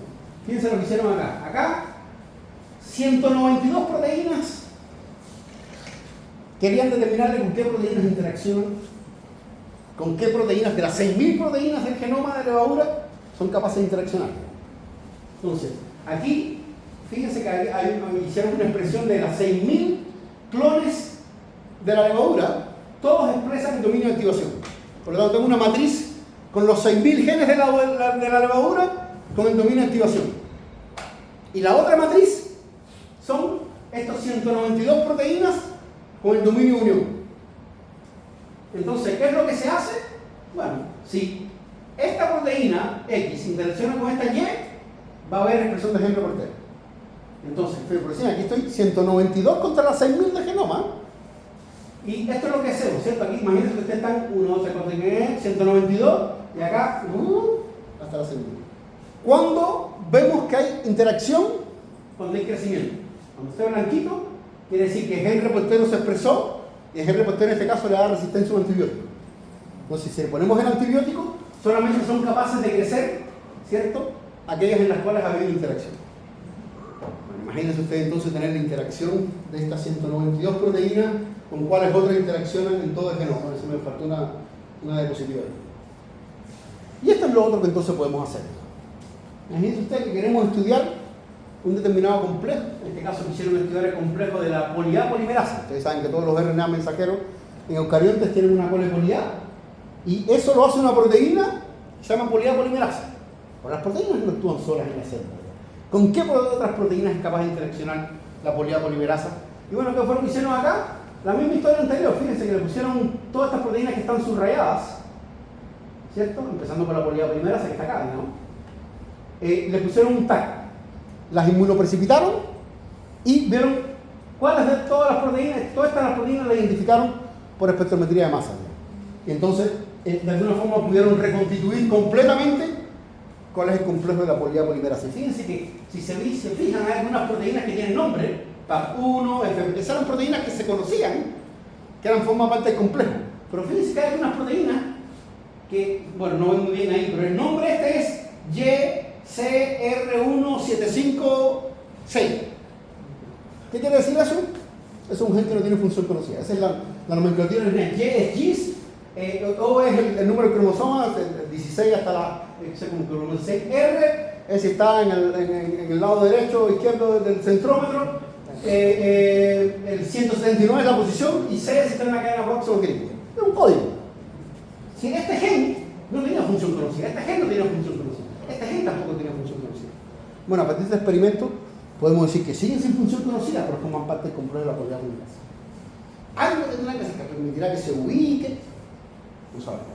Fíjense lo que hicieron acá. Acá, 192 proteínas querían determinarle con qué proteínas interaccionan, con qué proteínas de las 6.000 proteínas del genoma de levadura son capaces de interaccionar. Entonces, aquí, fíjense que hicieron una expresión de las 6.000 clones de la levadura, todos expresan el dominio de activación. Por lo tanto, tengo una matriz con los 6.000 genes de la levadura con el dominio de activación. Y la otra matriz son estos 192 proteínas con el dominio de unión. Entonces, ¿qué es lo que se hace? Bueno, si esta proteína X interacciona con esta Y, va a haber expresión de gen reportero. Entonces, por decir, aquí estoy 192 contra las 6.000 de genoma. Y esto es lo que hacemos, ¿cierto? Aquí imagínense que ustedes están 1, 2, 3, 4, 5, 192 y acá hasta las 6.000. Cuando vemos que hay interacción, cuando hay crecimiento. Cuando esté blanquito, quiere decir que el gen reportero se expresó y el gen reportero en este caso le da resistencia a un antibiótico. Entonces, si le ponemos el antibiótico, solamente son capaces de crecer, ¿cierto?, aquellas en las cuales ha habido interacción. Bueno, imagínense ustedes entonces tener la interacción de estas 192 proteínas con cuáles otras interaccionan en todo el genoma. Eso me faltó una diapositiva. Y esto es lo otro que entonces podemos hacer. Imagínense ustedes que queremos estudiar un determinado complejo. En este caso quisieron estudiar el complejo de la polidad polimerasa. Ustedes saben que todos los RNA mensajeros en eucariontes tienen una cole polidad. Y eso lo hace una proteína que se llama polidad polimerasa. Pero las proteínas no actúan solas en la célula. ¿Con qué otras proteínas es capaz de interaccionar la polidad polimerasa? Y bueno, ¿qué fue lo que hicieron acá? La misma historia anterior. Fíjense que le pusieron todas estas proteínas que están subrayadas, ¿cierto? Empezando por la polidad polimerasa que está acá, ¿no? Le pusieron un tag. Las inmunoprecipitaron y vieron cuáles de todas las proteínas, todas estas proteínas las identificaron por espectrometría de masa, ¿no? Y entonces, de alguna forma pudieron reconstituir completamente cuál es el complejo de la polidad polimerasa. Y fíjense que si se fijan, hay algunas proteínas que tienen nombre, PAP1, FP, esas eran proteínas que se conocían, que forman parte del complejo. Pero fíjense que hay algunas proteínas que, bueno, no ven muy bien ahí, pero el nombre este es YCR1756. ¿Qué quiere decir eso? Es un gen que no tiene función conocida. Esa es la nomenclatura del gen. Y es GIS, O es el número de cromosomas, el 16 hasta la 16. R es si está en el lado derecho o izquierdo del centrómetro. El 179 es la posición y C es si está en la cadena próxima o crítica. Es un código. Si este gen no tenía función conocida, este gen no tenía función conocida, este gen tampoco tenía función conocida. Bueno, a partir de este experimento podemos decir que siguen sin función conocida, pero forman parte del complejo de la polidad polimerasa. Algo tendrá que hacer que permitirá que se ubique. No sabemos.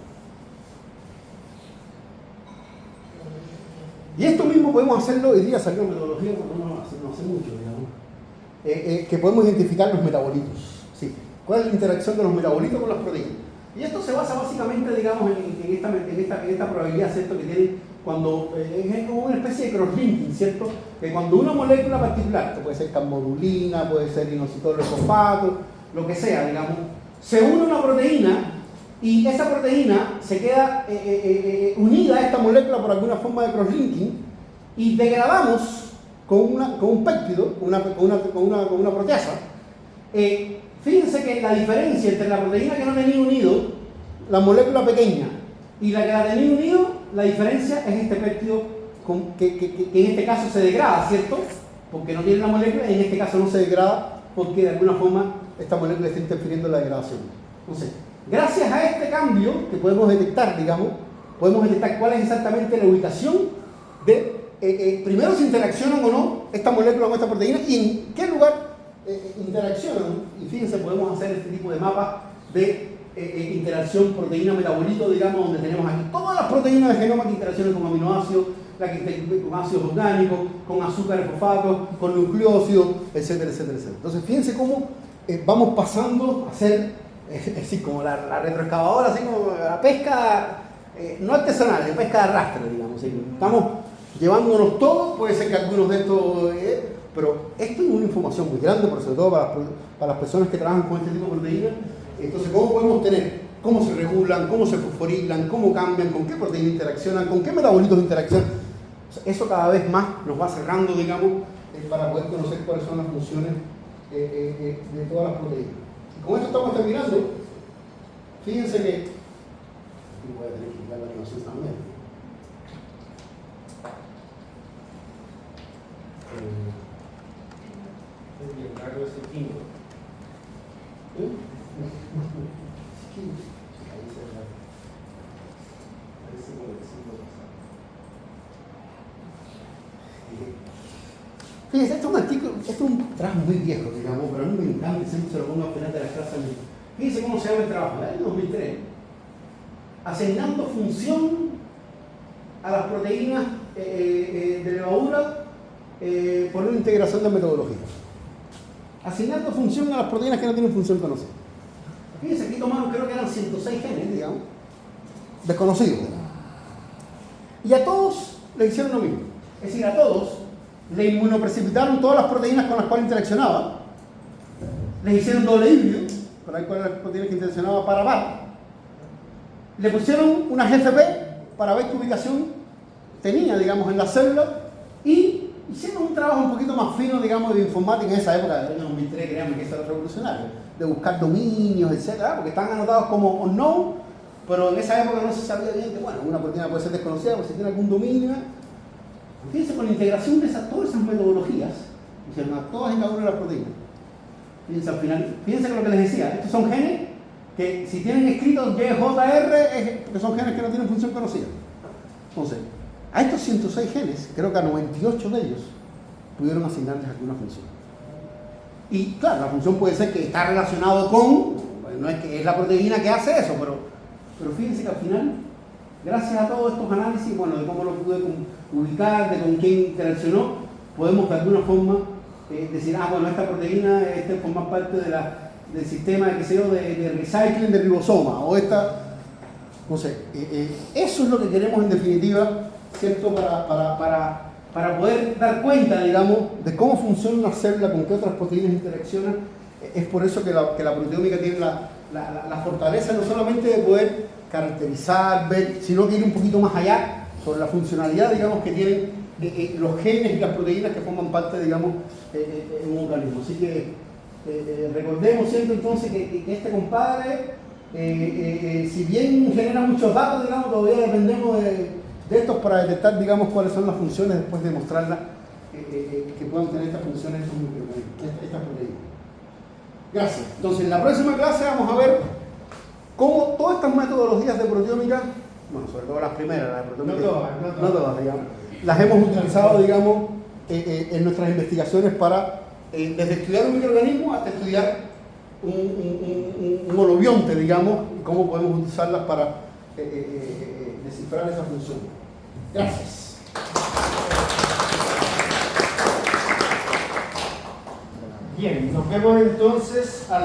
Y esto mismo podemos hacerlo, hoy día salió una metodología, no hace mucho, digamos, que podemos identificar los metabolitos. ¿Sí? ¿Cuál es la interacción de los metabolitos con las proteínas? Y esto se basa básicamente, digamos, en esta probabilidad, ¿cierto?, que tienen cuando es como una especie de cross-linking, ¿cierto? Que cuando una molécula particular, que puede ser cammodulina, puede ser inositol fosfato, lo que sea, digamos, se une a una proteína y esa proteína se queda unida a esta molécula por alguna forma de cross-linking y degradamos con un péptido, con una proteasa. Fíjense que la diferencia entre la proteína que no tenía unido, la molécula pequeña, y la que la tenía unido, la diferencia es este péptido que en este caso se degrada, ¿cierto? Porque no tiene la molécula y en este caso no se degrada porque de alguna forma esta molécula está interfiriendo en la degradación. Entonces, gracias a este cambio que podemos detectar, digamos, podemos detectar cuál es exactamente la ubicación de, primero si interaccionan o no esta molécula con esta proteína y en qué lugar interaccionan. Y fíjense, podemos hacer este tipo de mapas de interacción proteína-metabolito, digamos, donde tenemos aquí todas las proteínas del genoma que interaccionan con aminoácidos, con ácidos orgánicos, con azúcares fosfatos, con nucleósidos, etcétera, etcétera, etcétera. Entonces, fíjense cómo vamos pasando a hacer, así como la retroexcavadora, así como la pesca, no artesanal, la pesca de arrastre, digamos. ¿Sí? Estamos llevándonos todo, puede ser que algunos de estos, Pero esto es una información muy grande, pero sobre todo para las personas que trabajan con este tipo de proteínas. Entonces, ¿cómo podemos tener? ¿Cómo se regulan? ¿Cómo se fosforilan? ¿Cómo cambian? ¿Con qué proteínas interaccionan? ¿Con qué metabolitos interaccionan? O sea, eso cada vez más nos va cerrando, digamos, para poder conocer cuáles son las funciones de todas las proteínas. Y con esto estamos terminando. Fíjense que... Y voy a tener que quitar la animación también. Es bien raro ese quinto. Parece como el siglo pasado. Fíjense, esto es un artículo, esto es un trabajo muy viejo, digamos, pero a mí me encanta, siempre se lo pongo al final de las clases. Fíjense cómo se llama el trabajo, ¿eh? En 2003. Asignando función a las proteínas de levadura por una integración de metodologías. Asignando función a las proteínas que no tienen función conocida. Fíjense, aquí tomaron, creo que eran 106 genes, digamos, desconocidos. Y a todos le hicieron lo mismo. Es decir, a todos le inmunoprecipitaron todas las proteínas con las cuales interaccionaba, les hicieron doble híbrido, con las cuales las proteínas que interaccionaba para par, le pusieron una GFP para ver qué ubicación tenía, digamos, en la célula, y hicieron un trabajo un poquito más fino, digamos, de informática en esa época, del año 2003, créanme que eso era revolucionario, de buscar dominios, etcétera, porque están anotados como unknown, pero en esa época no se sabía bien que, bueno, una proteína puede ser desconocida, porque si tiene algún dominio. Fíjense, con la integración de todas esas metodologías, hicieron a todas y cada una de las proteínas. Fíjense al final, fíjense lo que les decía, estos son genes que si tienen escritos YJR, que son genes que no tienen función conocida. Entonces, a estos 106 genes, creo que a 98 de ellos pudieron asignarles alguna función. Y claro, la función puede ser que está relacionado con, no es que es la proteína que hace eso, pero fíjense que al final, gracias a todos estos análisis, bueno, de cómo lo pude ubicar, de con quién interaccionó, podemos de alguna forma decir, bueno, esta proteína forma parte del sistema de recycling de ribosoma, o esta, no sé, eso es lo que queremos en definitiva, ¿cierto? Para poder dar cuenta, digamos, de cómo funciona una célula, con qué otras proteínas interaccionan. Es por eso que la proteómica tiene la fortaleza no solamente de poder caracterizar, ver, sino que ir un poquito más allá sobre la funcionalidad, digamos, que tienen los genes y las proteínas que forman parte, digamos, en un organismo. Así que recordemos siempre entonces que este compadre, si bien genera muchos datos, digamos, todavía dependemos de estos para detectar, digamos, cuáles son las funciones después de mostrarlas, que puedan tener estas funciones, estas proteínas. Gracias. Entonces, en la próxima clase vamos a ver cómo todas estas metodologías de proteómica, bueno, sobre todo las primeras, la proteómica, no todas, digamos, las hemos utilizado, digamos, en nuestras investigaciones para, desde estudiar un microorganismo hasta estudiar un holobionte, digamos, y cómo podemos utilizarlas para descifrar esa función. Gracias. Bien, nos vemos entonces a